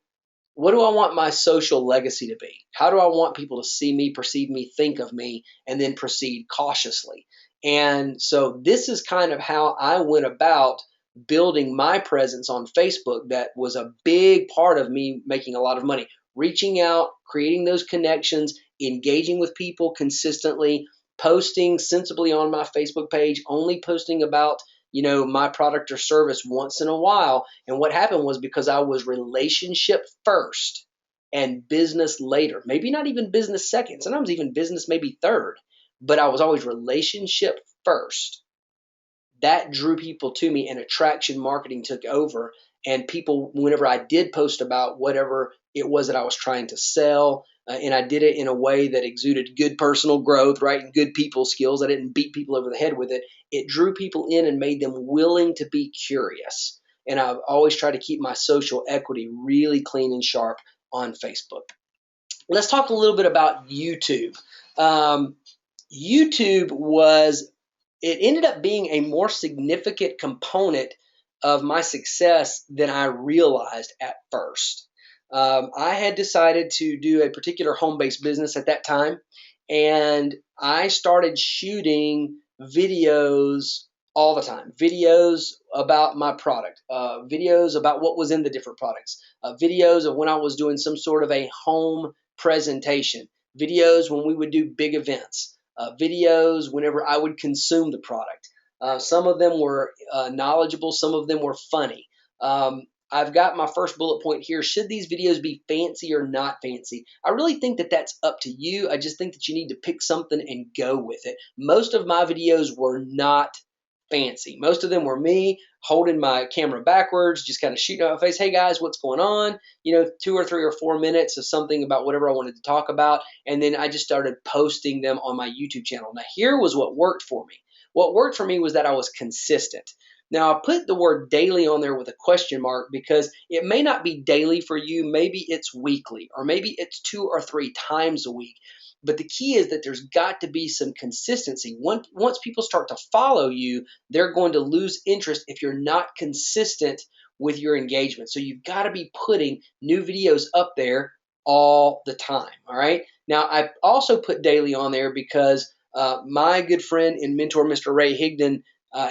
social legacy to be? How do I want people to see me, perceive me, think of me, and then proceed cautiously? And so this is kind of how I went about building my presence on Facebook. That was a big part of me making a lot of money. Reaching out, creating those connections, engaging with people consistently, posting sensibly on my Facebook page, only posting about my product or service once in a while. And what happened was, because I was relationship first and business later, maybe not even business second, sometimes even business maybe third, but I was always relationship first. That drew people to me, and attraction marketing took over. And people, whenever I did post about whatever it was that I was trying to sell, and I did it in a way that exuded good personal growth, right, and good people skills, I didn't beat people over the head with it. It drew people in and made them willing to be curious. And I've always tried to keep my social equity really clean and sharp on Facebook. Let's talk a little bit about YouTube. YouTube it ended up being a more significant component of my success than I realized at first. I had decided to do a particular home-based business at that time, and I started shooting videos all the time. Videos about my product, videos about what was in the different products, videos of when I was doing some sort of a home presentation, videos when we would do big events, videos whenever I would consume the product. Some of them were knowledgeable, some of them were funny. I've got my first bullet point here. Should these videos be fancy or not fancy? I really think that that's up to you. I just think that you need to pick something and go with it. Most of my videos were not fancy. Most of them were me holding my camera backwards, just kind of shooting out my face. Hey guys, what's going on? 2 or 3 or 4 minutes of something about whatever I wanted to talk about. And then I just started posting them on my YouTube channel. Now here was what worked for me. What worked for me was that I was consistent. Now, I put the word daily on there with a question mark because it may not be daily for you. Maybe it's weekly, or maybe it's 2 or 3 times a week. But the key is that there's got to be some consistency. Once people start to follow you, they're going to lose interest if you're not consistent with your engagement. So you've got to be putting new videos up there all the time, all right? Now, I also put daily on there because my good friend and mentor, Mr. Ray Higdon,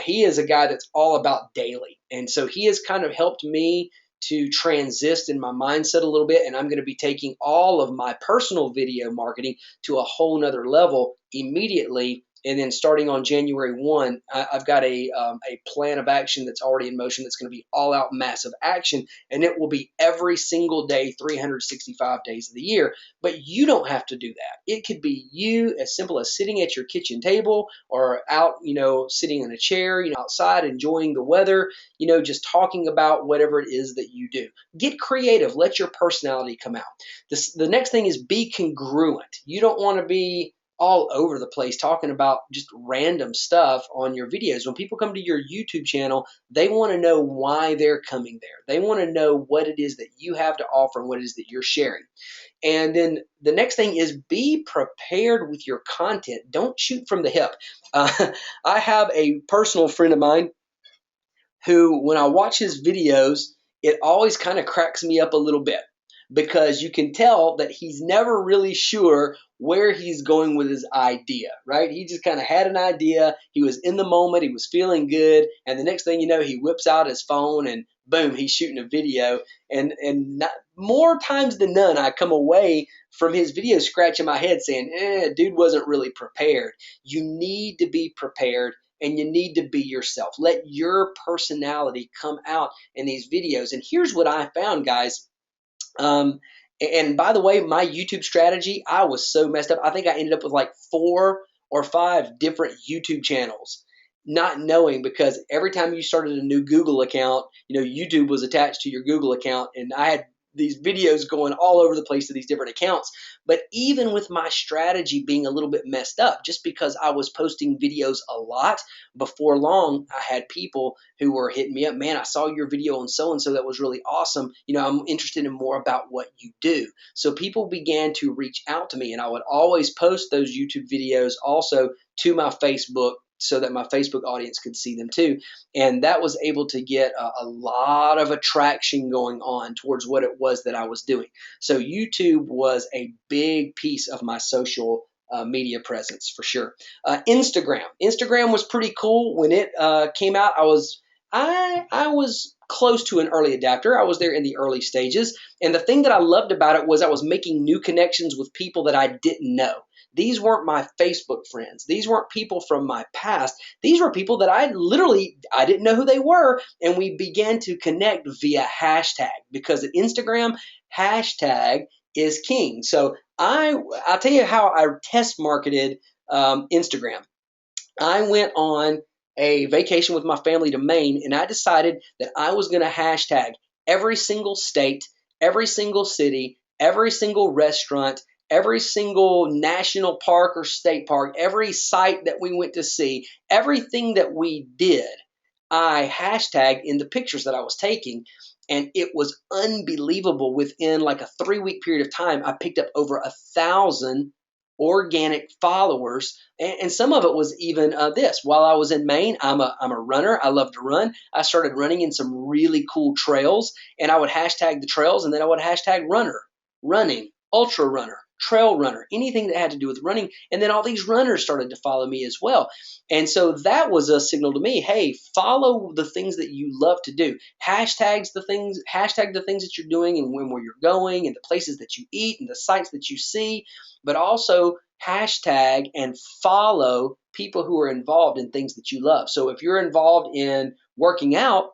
he is a guy that's all about daily. And so he has kind of helped me to transist in my mindset a little bit. And I'm going to be taking all of my personal video marketing to a whole nother level immediately. And then starting on January 1, I've got a plan of action that's already in motion that's going to be all out massive action. And it will be every single day, 365 days of the year. But you don't have to do that. It could be you as simple as sitting at your kitchen table or out, sitting in a chair, outside enjoying the weather, just talking about whatever it is that you do. Get creative. Let your personality come out. The next thing is be congruent. You don't want to be all over the place talking about just random stuff on your videos. When people come to your YouTube channel, they want to know why they're coming there. They want to know what it is that you have to offer and what it is that you're sharing. And then the next thing is be prepared with your content. Don't shoot from the hip. I have a personal friend of mine who, when I watch his videos, it always kind of cracks me up a little bit because you can tell that he's never really sure where he's going with his idea, right? He just kind of had an idea. He was in the moment. He was feeling good. And the next thing you know, he whips out his phone and boom, he's shooting a video. And not, more times than none, I come away from his video scratching my head saying, dude wasn't really prepared. You need to be prepared. And you need to be yourself. Let your personality come out in these videos. And here's what I found, guys. And by the way, my YouTube strategy, I was so messed up. I think I ended up with like 4 or 5 different YouTube channels, not knowing, because every time you started a new Google account, YouTube was attached to your Google account, and I had these videos going all over the place to these different accounts. But even with my strategy being a little bit messed up, just because I was posting videos a lot, before long, I had people who were hitting me up. Man, I saw your video on so-and-so. That was really awesome. I'm interested in more about what you do. So people began to reach out to me, and I would always post those YouTube videos also to my Facebook so that my Facebook audience could see them too. And that was able to get a lot of attraction going on towards what it was that I was doing. So YouTube was a big piece of my social media presence for sure. Instagram was pretty cool when it came out. I was close to an early adapter. I was there in the early stages. And the thing that I loved about it was I was making new connections with people that I didn't know. These weren't my Facebook friends. These weren't people from my past. These were people that I didn't know who they were. And we began to connect via hashtag, because at Instagram, hashtag is king. So I'll tell you how I test marketed Instagram. I went on a vacation with my family to Maine, and I decided that I was going to hashtag every single state, every single city, every single restaurant, every single national park or state park, every site that we went to see, everything that we did, I hashtagged in the pictures that I was taking. And it was unbelievable. Within like a 3-week period of time, I picked up over 1,000 organic followers, and some of it was even this. While I was in Maine, I'm a runner. I love to run. I started running in some really cool trails, and I would hashtag the trails, and then I would hashtag running, ultra runner, trail runner, anything that had to do with running. And then all these runners started to follow me as well. And so that was a signal to me, hey, follow the things that you love to do. Hashtag the things that you're doing and where you're going and the places that you eat and the sites that you see, but also hashtag and follow people who are involved in things that you love. So if you're involved in working out,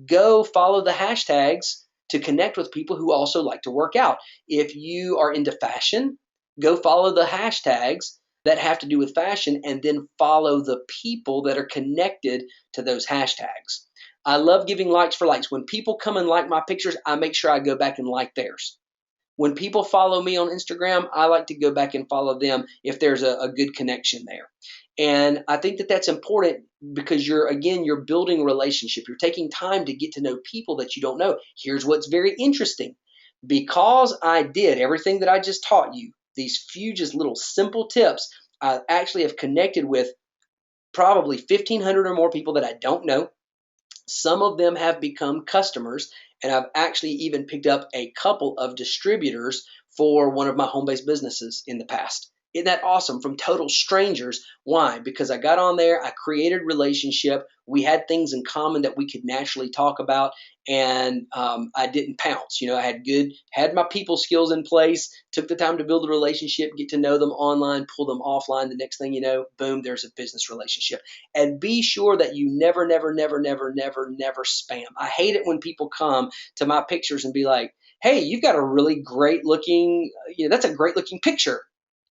go follow the hashtags to connect with people who also like to work out. If you are into fashion, go follow the hashtags that have to do with fashion, and then follow the people that are connected to those hashtags. I love giving likes for likes. When people come and like my pictures, I make sure I go back and like theirs. When people follow me on Instagram, I like to go back and follow them if there's a good connection there. And I think that that's important because you're building a relationship. You're taking time to get to know people that you don't know. Here's what's very interesting. Because I did everything that I just taught you, these few just little simple tips, I actually have connected with probably 1,500 or more people that I don't know. Some of them have become customers, and I've actually even picked up a couple of distributors for one of my home-based businesses in the past. Isn't that awesome? From total strangers. Why? Because I got on there, I created relationship, we had things in common that we could naturally talk about, and I didn't pounce. I had my people skills in place, took the time to build a relationship, get to know them online, pull them offline. The next thing you know, boom, there's a business relationship. And be sure that you never, never, never, never, never, never spam. I hate it when people come to my pictures and be like, hey, you've got a really great looking, that's a great looking picture.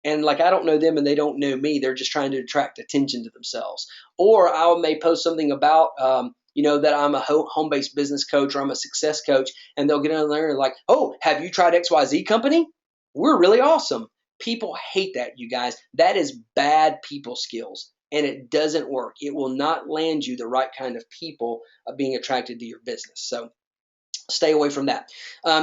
And like, I don't know them and they don't know me. They're just trying to attract attention to themselves. Or I may post something about, that I'm a home-based business coach or I'm a success coach, and they'll get on there and like, oh, have you tried XYZ company? We're really awesome. People hate that, you guys. That is bad people skills, and it doesn't work. It will not land you the right kind of people being attracted to your business. So stay away from that.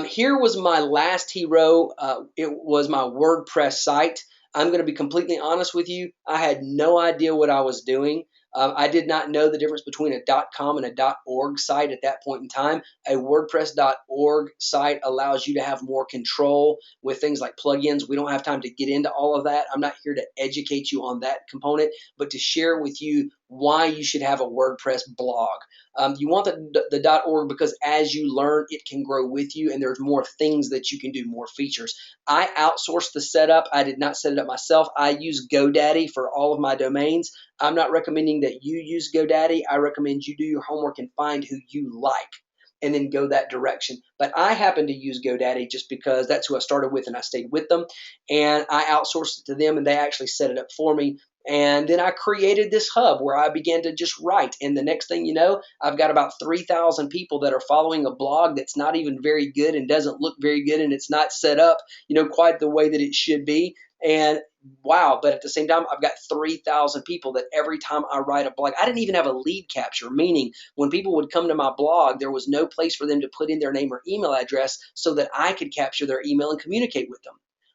Here was my last hero. It was my WordPress site. I'm going to be completely honest with you. I had no idea what I was doing. I did not know the difference between a .com and a .org site at that point in time. A WordPress.org site allows you to have more control with things like plugins. We don't have time to get into all of that. I'm not here to educate you on that component, but to share with you why you should have a WordPress blog. You want the .org because as you learn, it can grow with you, and there's more things that you can do, more features. I outsourced the setup. I did not set it up myself. I use GoDaddy for all of my domains. I'm not recommending that you use GoDaddy. I recommend you do your homework and find who you like and then go that direction. But I happen to use GoDaddy just because that's who I started with and I stayed with them. And I outsourced it to them and they actually set it up for me. And then I created this hub where I began to just write. And the next thing you know, I've got about 3,000 people that are following a blog that's not even very good and doesn't look very good, and it's not set up, quite the way that it should be. And wow, but at the same time, I've got 3,000 people that every time I write a blog, I didn't even have a lead capture, meaning when people would come to my blog, there was no place for them to put in their name or email address so that I could capture their email and communicate with them.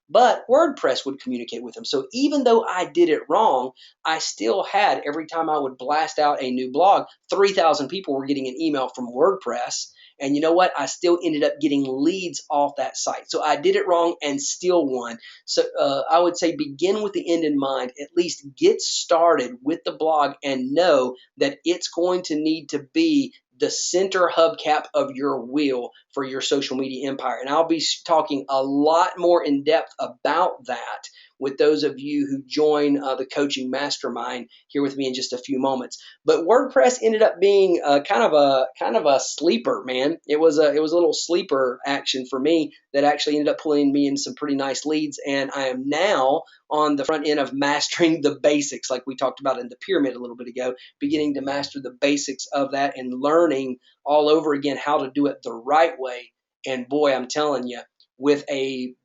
But WordPress would communicate with them. So even though I did it wrong, I still had, every time I would blast out a new blog, 3,000 people were getting an email from WordPress. And you know what? I still ended up getting leads off that site. So I did it wrong and still won. So I would say begin with the end in mind. At least get started with the blog and know that it's going to need to be the center hubcap of your wheel for your social media empire. And I'll be talking a lot more in depth about that with those of you who join the coaching mastermind here with me in just a few moments. But WordPress ended up being kind of a sleeper, man. It was a little sleeper action for me that actually ended up pulling me in some pretty nice leads. And I am now on the front end of mastering the basics, like we talked about in the pyramid a little bit ago, beginning to master the basics of that and learning all over again how to do it the right way. And boy, I'm telling you, with a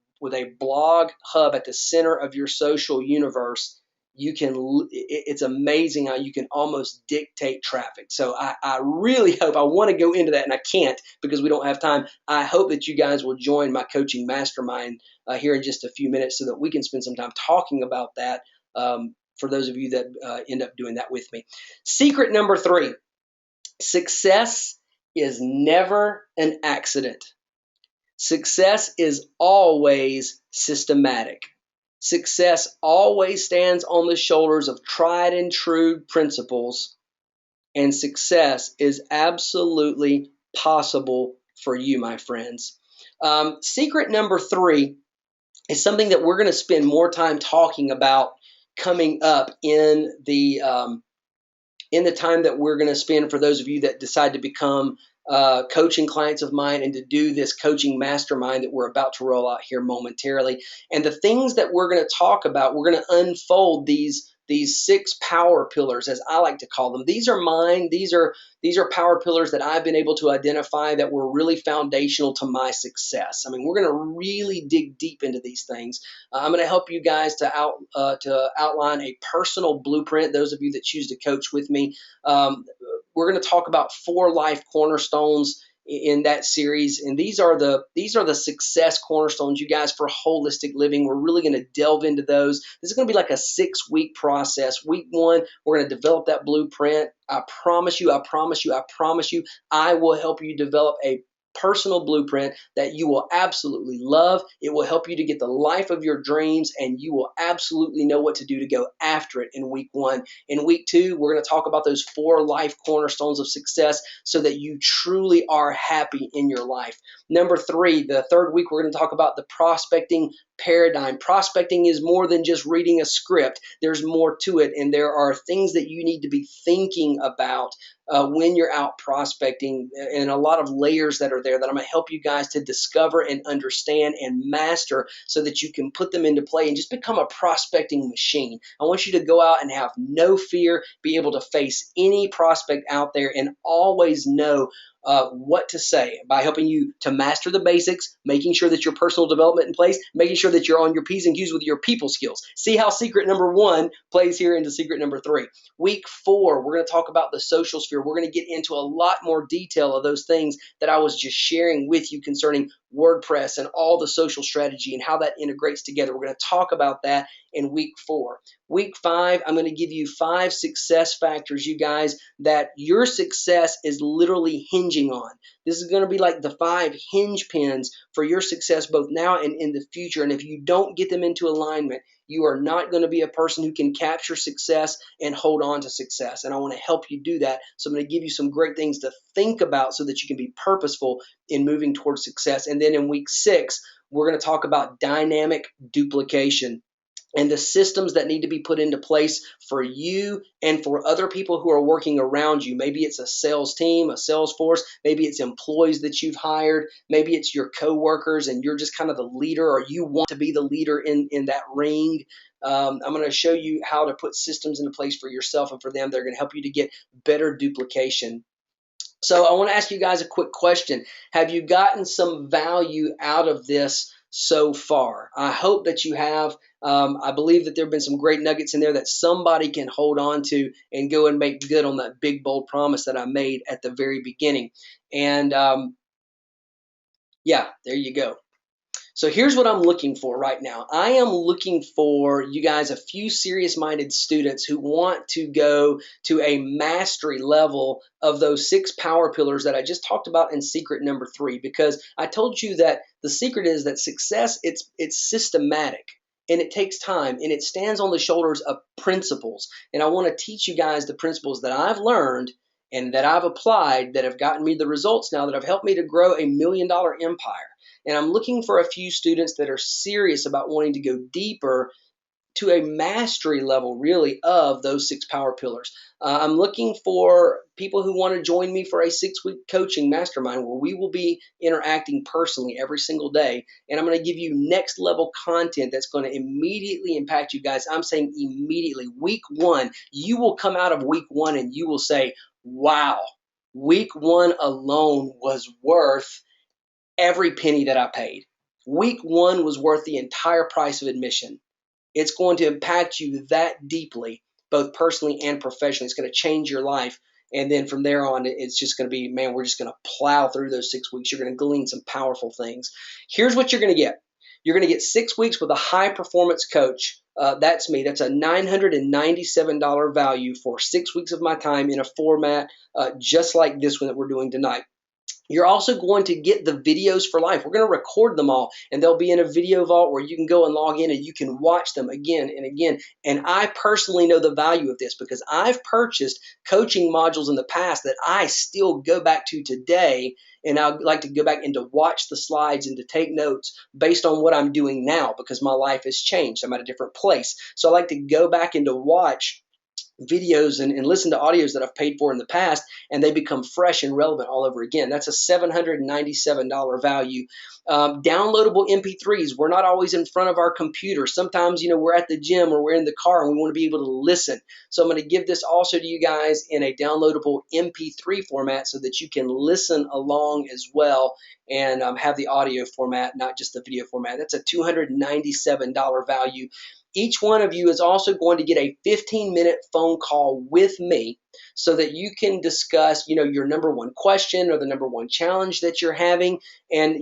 blog hub at the center of your social universe, it's amazing how you can almost dictate traffic. So I really hope, I want to go into that and I can't because we don't have time. I hope that you guys will join my coaching mastermind here in just a few minutes so that we can spend some time talking about that for those of you that end up doing that with me. Secret number 3, success is never an accident. Success is always systematic. Success always stands on the shoulders of tried and true principles, and success is absolutely possible for you, my friends. Secret number 3 is something that we're going to spend more time talking about coming up in the time that we're going to spend for those of you that decide to become coaching clients of mine and to do this coaching mastermind that we're about to roll out here momentarily. And the things that we're going to talk about, we're going to unfold these 6 power pillars, as I like to call them. These are mine. These are power pillars that I've been able to identify that were really foundational to my success. I mean, we're going to really dig deep into these things. I'm going to help you guys to outline a personal blueprint. Those of you that choose to coach with me, we're going to talk about 4 life cornerstones in that series, and these are the success cornerstones, you guys, for holistic living. We're really going to delve into those. This is going to be like a 6-week process. Week 1, we're going to develop that blueprint. I promise you, I will help you develop a personal blueprint that you will absolutely love. It will help you to get the life of your dreams, and you will absolutely know what to do to go after it in week 1. In week 2, we're going to talk about those 4 life cornerstones of success so that you truly are happy in your life. Number 3, the third week, we're going to talk about the prospecting paradigm. Prospecting is more than just reading a script. There's more to it, and there are things that you need to be thinking about when you're out prospecting, and a lot of layers that are there that I'm going to help you guys to discover and understand and master so that you can put them into play and just become a prospecting machine. I want you to go out and have no fear, be able to face any prospect out there, and always know what to say by helping you to master the basics, making sure that your personal development in place, making sure that you're on your P's and Q's with your people skills. See how secret number 1 plays here into secret number 3. Week 4, we're going to talk about the social sphere. We're going to get into a lot more detail of those things that I was just sharing with you concerning WordPress and all the social strategy and how that integrates together. We're going to talk about that in week 4. Week 5, I'm going to give you 5 success factors, you guys, that your success is literally hinging on. This is going to be like the 5 hinge pins for your success both now and in the future. And if you don't get them into alignment, you are not going to be a person who can capture success and hold on to success. And I want to help you do that. So I'm going to give you some great things to think about so that you can be purposeful in moving towards success. And then in week 6, we're going to talk about dynamic duplication and the systems that need to be put into place for you and for other people who are working around you. Maybe it's a sales team, a sales force, maybe it's employees that you've hired, maybe it's your coworkers and you're just kind of the leader, or you want to be the leader in that ring. I'm going to show you how to put systems into place for yourself and for them. They're going to help you to get better duplication. So I want to ask you guys a quick question. Have you gotten some value out of this so far? I hope that you have. I believe that there have been some great nuggets in there that somebody can hold on to and go and make good on that big, bold promise that I made at the very beginning. And yeah, there you go. So here's what I'm looking for right now. I am looking for, you guys, a few serious-minded students who want to go to a mastery level of those 6 power pillars that I just talked about in secret number 3, because I told you that the secret is that success, it's systematic. And it takes time, and it stands on the shoulders of principles. And I want to teach you guys the principles that I've learned and that I've applied that have gotten me the results now that have helped me to grow a $1 million empire. And I'm looking for a few students that are serious about wanting to go deeper to a mastery level, really, of those 6 power pillars. I'm looking for people who want to join me for a 6-week coaching mastermind where we will be interacting personally every single day. And I'm going to give you next level content that's going to immediately impact you guys. I'm saying immediately. Week 1, you will come out of week 1 and you will say, wow, week 1 alone was worth every penny that I paid. Week 1 was worth the entire price of admission. It's going to impact you that deeply, both personally and professionally. It's going to change your life. And then from there on, it's just going to be, man, we're just going to plow through those 6 weeks. You're going to glean some powerful things. Here's what you're going to get. You're going to get 6 weeks with a high performance coach. That's me. That's a $997 value for 6 weeks of my time in a format just like this one that we're doing tonight. You're also going to get the videos for life. We're going to record them all, and they'll be in a video vault where you can go and log in and you can watch them again and again. And I personally know the value of this because I've purchased coaching modules in the past that I still go back to today, and I like to go back and to watch the slides and to take notes based on what I'm doing now because my life has changed. I'm at a different place. So I like to go back and to watch videos and listen to audios that I've paid for in the past, and they become fresh and relevant all over again. That's a $797 value. Downloadable MP3s. We're not always in front of our computer. Sometimes, we're at the gym or we're in the car and we want to be able to listen. So I'm going to give this also to you guys in a downloadable MP3 format so that you can listen along as well and have the audio format, not just the video format. That's a $297 value. Each one of you is also going to get a 15-minute phone call with me so that you can discuss, your number one question or the number one challenge that you're having. And,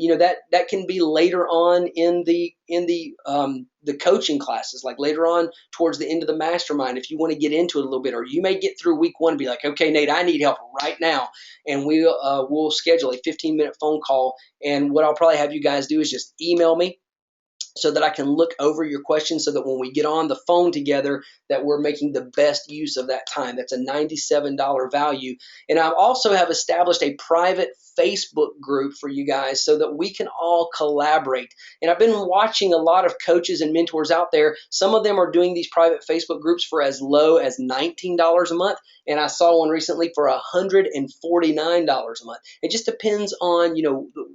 that can be later on in the coaching classes, like later on towards the end of the mastermind, if you want to get into it a little bit, or you may get through week one and be like, okay, Nate, I need help right now. And we'll schedule a 15-minute phone call. And what I'll probably have you guys do is just email me so that I can look over your questions so that when we get on the phone together that we're making the best use of that time. That's a $97 value. And I also have established a private Facebook group for you guys so that we can all collaborate. And I've been watching a lot of coaches and mentors out there. Some of them are doing these private Facebook groups for as low as $19 a month. And I saw one recently for $149 a month. It just depends on,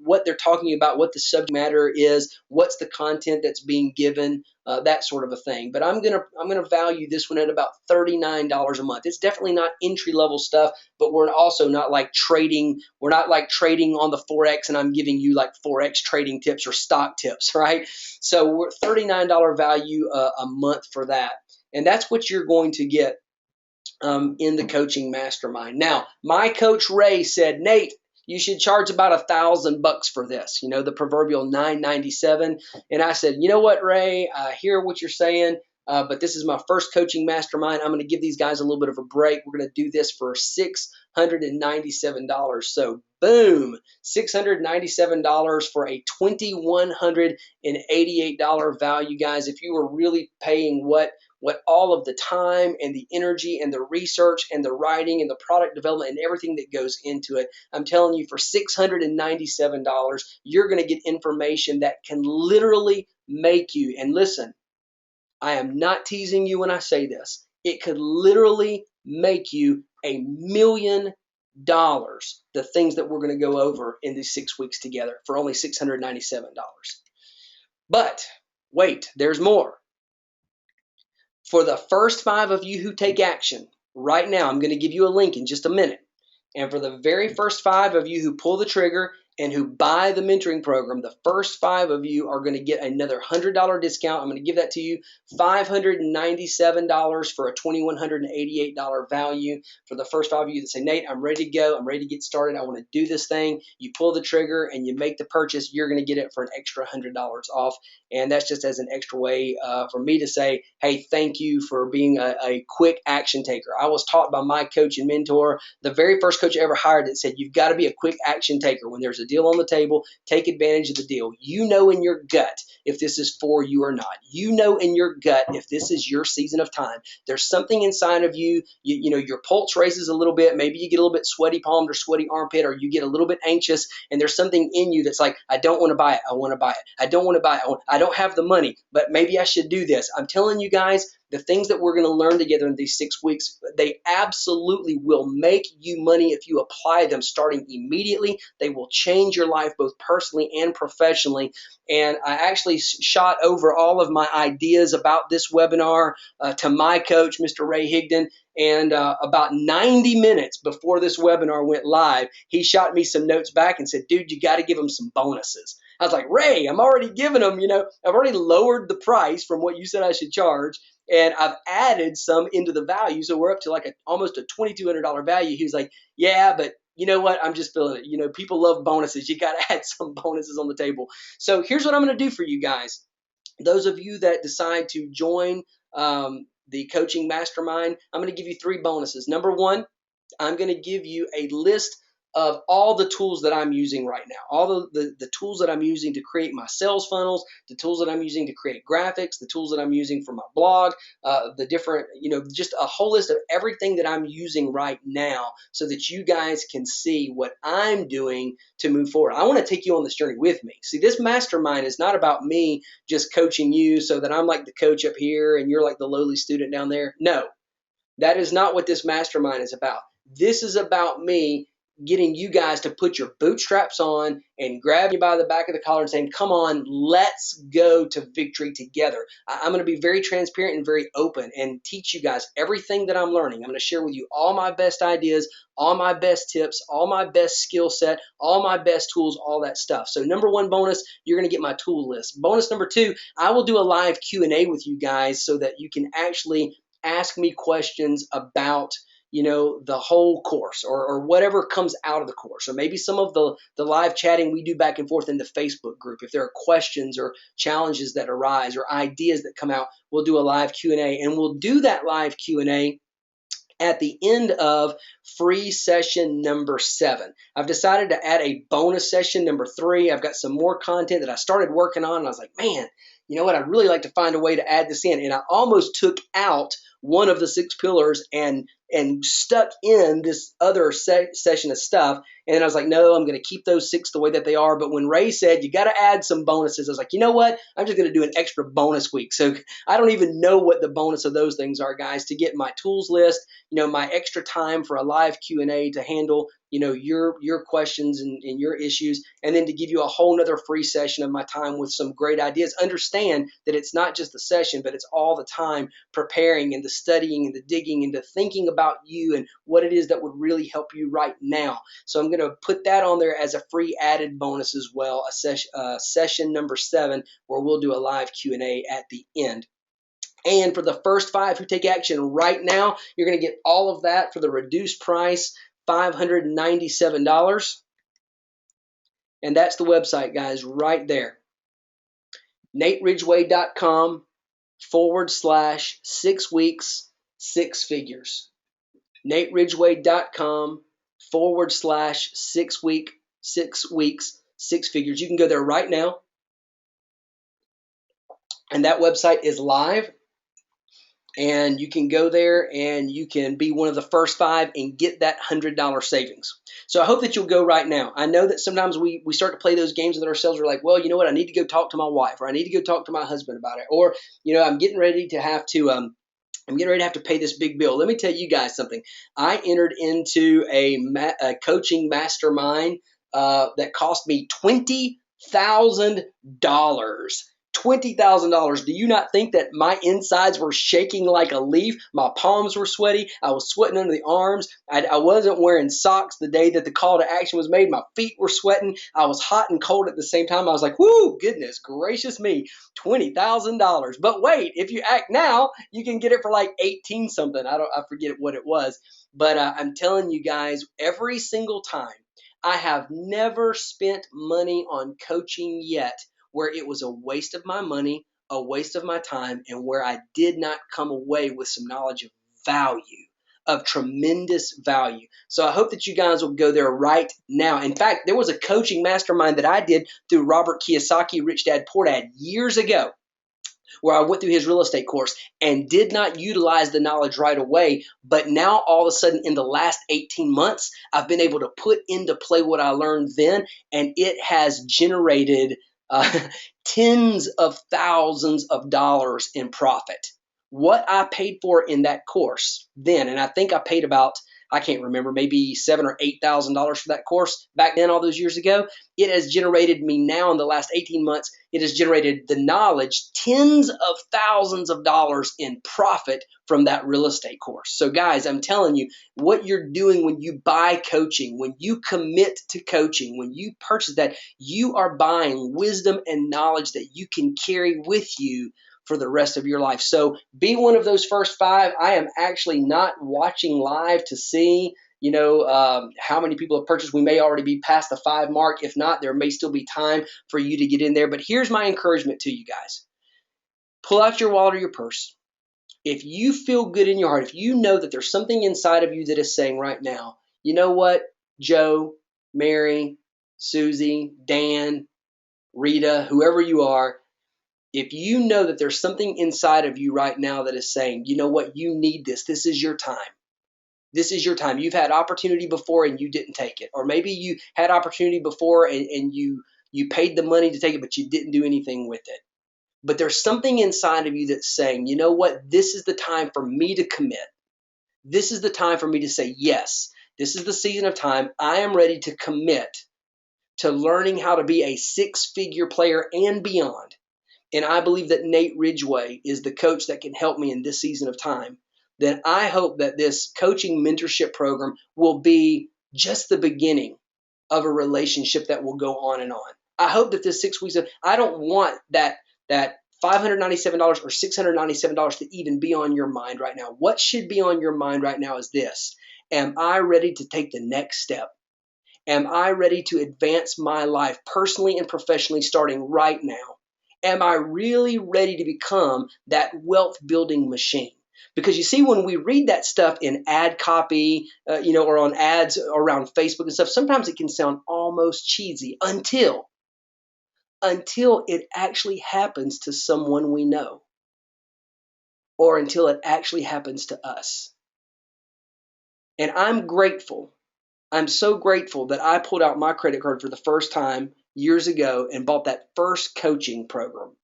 what they're talking about, what the subject matter is, what's the content that's being given, that sort of a thing. But I'm gonna value this one at about $39 a month. It's definitely not entry level stuff, but we're also not like trading. We're not like trading on the Forex, and I'm giving you like Forex trading tips or stock tips, right? So we're $39 value a month for that, and that's what you're going to get in the coaching mastermind. Now, my coach Ray said, Nate, you should charge about $1,000 for this, the proverbial $997. And I said, you know what, Ray, I hear what you're saying, but this is my first coaching mastermind. I'm going to give these guys a little bit of a break. We're going to do this for $697. So boom, $697 for a $2,188 value, guys. If you were really paying what all of the time and the energy and the research and the writing and the product development and everything that goes into it, I'm telling you, for $697, you're going to get information that can literally make you, and listen, I am not teasing you when I say this, it could literally make you $1 million, the things that we're going to go over in these 6 weeks together for only $697. But wait, there's more. For the first 5 of you who take action, right now, I'm going to give you a link in just a minute. And for the very first 5 of you who pull the trigger and who buy the mentoring program, the first 5 of you are going to get another $100 discount. I'm going to give that to you, $597 for a $2,188 value. For the first 5 of you that say, Nate, I'm ready to go. I'm ready to get started. I want to do this thing. You pull the trigger and you make the purchase. You're going to get it for an extra $100 off. And that's just as an extra way for me to say, hey, thank you for being a quick action taker. I was taught by my coach and mentor, the very first coach I ever hired, that said, you've got to be a quick action taker. When there's a deal on the table, take advantage of the deal. You know in your gut if this is for you or not. You know in your gut if this is your season of time. There's something inside of you, your pulse raises a little bit. Maybe you get a little bit sweaty palmed or sweaty armpit, or you get a little bit anxious, and there's something in you that's like, I don't want to buy it. I want to buy it. I don't want to buy it. I don't have the money, but maybe I should do this. I'm telling you guys, the things that we're going to learn together in these 6 weeks, they absolutely will make you money if you apply them starting immediately. They will change your life both personally and professionally. And I actually shot over all of my ideas about this webinar to my coach, Mr. Ray Higdon. And about 90 minutes before this webinar went live, he shot me some notes back and said, dude, you got to give them some bonuses. I was like, Ray, I'm already giving them, I've already lowered the price from what you said I should charge. And I've added some into the value. So we're up to like almost a $2,200 value. He was like, yeah, but you know what? I'm just feeling it. People love bonuses. You got to add some bonuses on the table. So here's what I'm going to do for you guys. Those of you that decide to join the coaching mastermind, I'm going to give you 3 bonuses. Number 1, I'm going to give you a list of all the tools that I'm using right now, all the tools that I'm using to create my sales funnels, the tools that I'm using to create graphics, the tools that I'm using for my blog, the different, just a whole list of everything that I'm using right now so that you guys can see what I'm doing to move forward. I want to take you on this journey with me. See, this mastermind is not about me just coaching you so that I'm like the coach up here and you're like the lowly student down there. No, that is not what this mastermind is about. This is about me getting you guys to put your bootstraps on and grab you by the back of the collar and saying, come on, let's go to victory together. I'm going to be very transparent and very open and teach you guys everything that I'm learning. I'm going to share with you all my best ideas, all my best tips, all my best skill set, all my best tools, all that stuff. So number one bonus, you're going to get my tool list. Bonus number two, I will do a live Q&A with you guys so that you can actually ask me questions about the whole course or whatever comes out of the course, or maybe some of the live chatting we do back and forth in the Facebook group. If there are questions or challenges that arise or ideas that come out, we'll do a live Q&A, and we'll do that live Q&A at the end of free session number 7. I've decided to add a bonus session number 3. I've got some more content that I started working on, and I was like, man, you know what? I'd really like to find a way to add this in. And I almost took out one of the 6 pillars and stuck in this other session of stuff. And then I was like, no, I'm going to keep those 6 the way that they are. But when Ray said, you got to add some bonuses, I was like, you know what? I'm just going to do an extra bonus week. So I don't even know what the bonus of those things are, guys, to get my tools list, my extra time for a live Q&A to handle, your questions and your issues, and then to give you a whole nother free session of my time with some great ideas. Understand that it's not just the session, but it's all the time preparing and the studying and the digging and the thinking about you and what it is that would really help you right now. So I'm going to put that on there as a free added bonus as well, a session number 7, where we'll do a live Q&A at the end. And for the first 5 who take action right now, you're going to get all of that for the reduced price, $597. And that's the website, guys, right there. NateRidgway.com/6 weeks, 6 figures. NateRidgway.com/6 weeks, 6 figures. You can go there right now. And that website is live. And you can go there and you can be one of the first 5 and get that $100 savings. So I hope that you'll go right now. I know that sometimes we start to play those games with ourselves. We're like, well, you know what? I need to go talk to my wife, or I need to go talk to my husband about it. Or, I'm getting ready to have to pay this big bill. Let me tell you guys something. I entered into a coaching mastermind that cost me $20,000. $20,000. Do you not think that my insides were shaking like a leaf? My palms were sweaty. I was sweating under the arms. I wasn't wearing socks the day that the call to action was made. My feet were sweating. I was hot and cold at the same time. I was like, whoo, goodness gracious me, $20,000. But wait, if you act now, you can get it for like 18 something. I forget what it was. But I'm telling you guys, every single time, I have never spent money on coaching yet where it was a waste of my money, a waste of my time, and where I did not come away with some knowledge of value, of tremendous value. So I hope that you guys will go there right now. In fact, there was a coaching mastermind that I did through Robert Kiyosaki, Rich Dad Poor Dad, years ago, where I went through his real estate course and did not utilize the knowledge right away. But now all of a sudden in the last 18 months, I've been able to put into play what I learned then, and it has generated tens of thousands of dollars in profit. What I paid for in that course then, and I think I paid about, I can't remember, maybe $7,000 or $8,000 for that course back then, all those years ago. It has generated me now in the last 18 months. It has generated the knowledge, tens of thousands of dollars in profit from that real estate course. So guys, I'm telling you, what you're doing when you buy coaching, when you commit to coaching, when you purchase that, you are buying wisdom and knowledge that you can carry with you for the rest of your life. So be one of those first 5. I am actually not watching live to see, how many people have purchased. We may already be past the 5 mark. If not, there may still be time for you to get in there. But here's my encouragement to you guys. Pull out your wallet or your purse. If you feel good in your heart, if you know that there's something inside of you that is saying right now, you know what, Joe, Mary, Susie, Dan, Rita, whoever you are, if you know that there's something inside of you right now that is saying, you know what, you need this. This is your time. This is your time. You've had opportunity before and you didn't take it. Or maybe you had opportunity before and you paid the money to take it, but you didn't do anything with it. But there's something inside of you that's saying, you know what, this is the time for me to commit. This is the time for me to say, yes, This is the season of time. I am ready to commit to learning how to be a six-figure player and beyond. And I believe that Nate Ridgway is the coach that can help me in this season of time. Then I hope that this coaching mentorship program will be just the beginning of a relationship that will go on and on. I hope that this 6 weeks I don't want that $597 or $697 to even be on your mind right now. What should be on your mind right now is this: am I ready to take the next step? Am I ready to advance my life personally and professionally starting right now? Am I really ready to become that wealth building machine? Because you see, when we read that stuff in ad copy, or on ads around Facebook and stuff, sometimes it can sound almost cheesy until it actually happens to someone we know, or until it actually happens to us. And I'm grateful. I'm so grateful that I pulled out my credit card for the first time years ago and bought that first coaching program,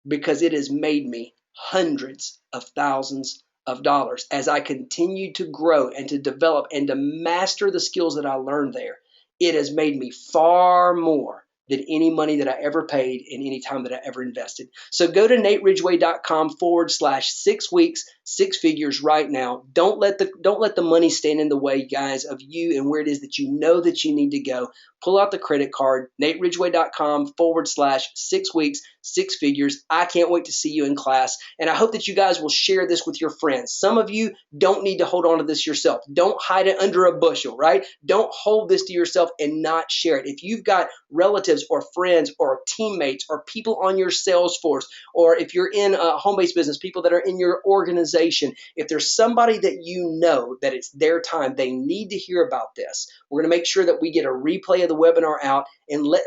because it has made me hundreds of thousands of dollars as I continue to grow and to develop and to master the skills that I learned there. It has made me far more than any money that I ever paid in any time that I ever invested. So go to nateridgway.com/6 weeks, 6 figures right now. Don't let the money stand in the way, guys, of you and where it is that you know that you need to go. Pull out the credit card, nateridgway.com/6 weeks, 6 figures. I can't wait to see you in class. And I hope that you guys will share this with your friends. Some of you don't need to hold on to this yourself. Don't hide it under a bushel, right? Don't hold this to yourself and not share it. If you've got relatives or friends or teammates or people on your sales force, or if you're in a home-based business, people that are in your organization, if there's somebody that you know that it's their time, they need to hear about this. We're going to make sure that we get a replay of the webinar out,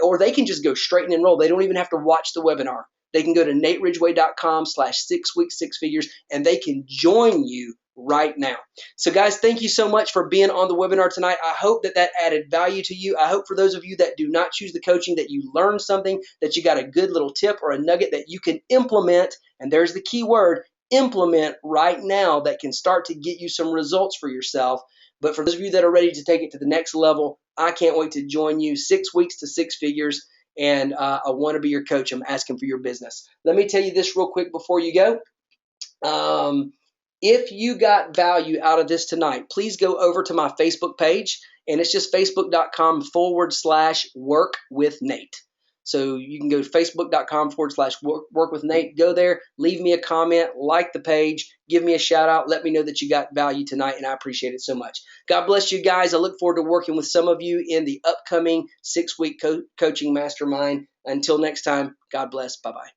or they can just go straight and enroll. They don't even have to watch the webinar. They can go to nateridgway.com/6 weeks, 6 figures, and they can join you right now. So guys, thank you so much for being on the webinar tonight. I hope that added value to you. I hope for those of you that do not choose the coaching that you learned something, that you got a good little tip or a nugget that you can implement, and there's the key word, implement right now, that can start to get you some results for yourself. But for those of you that are ready to take it to the next level, I can't wait to join you. 6 weeks to 6 figures. And I want to be your coach. I'm asking for your business. Let me tell you this real quick before you go. If you got value out of this tonight, please go over to my Facebook page, and it's just facebook.com/work with Nate. So you can go to facebook.com/work with Nate. Go there, leave me a comment, like the page, give me a shout out, let me know that you got value tonight, and I appreciate it so much. God bless you guys. I look forward to working with some of you in the upcoming 6-week coaching mastermind. Until next time, God bless. Bye-bye.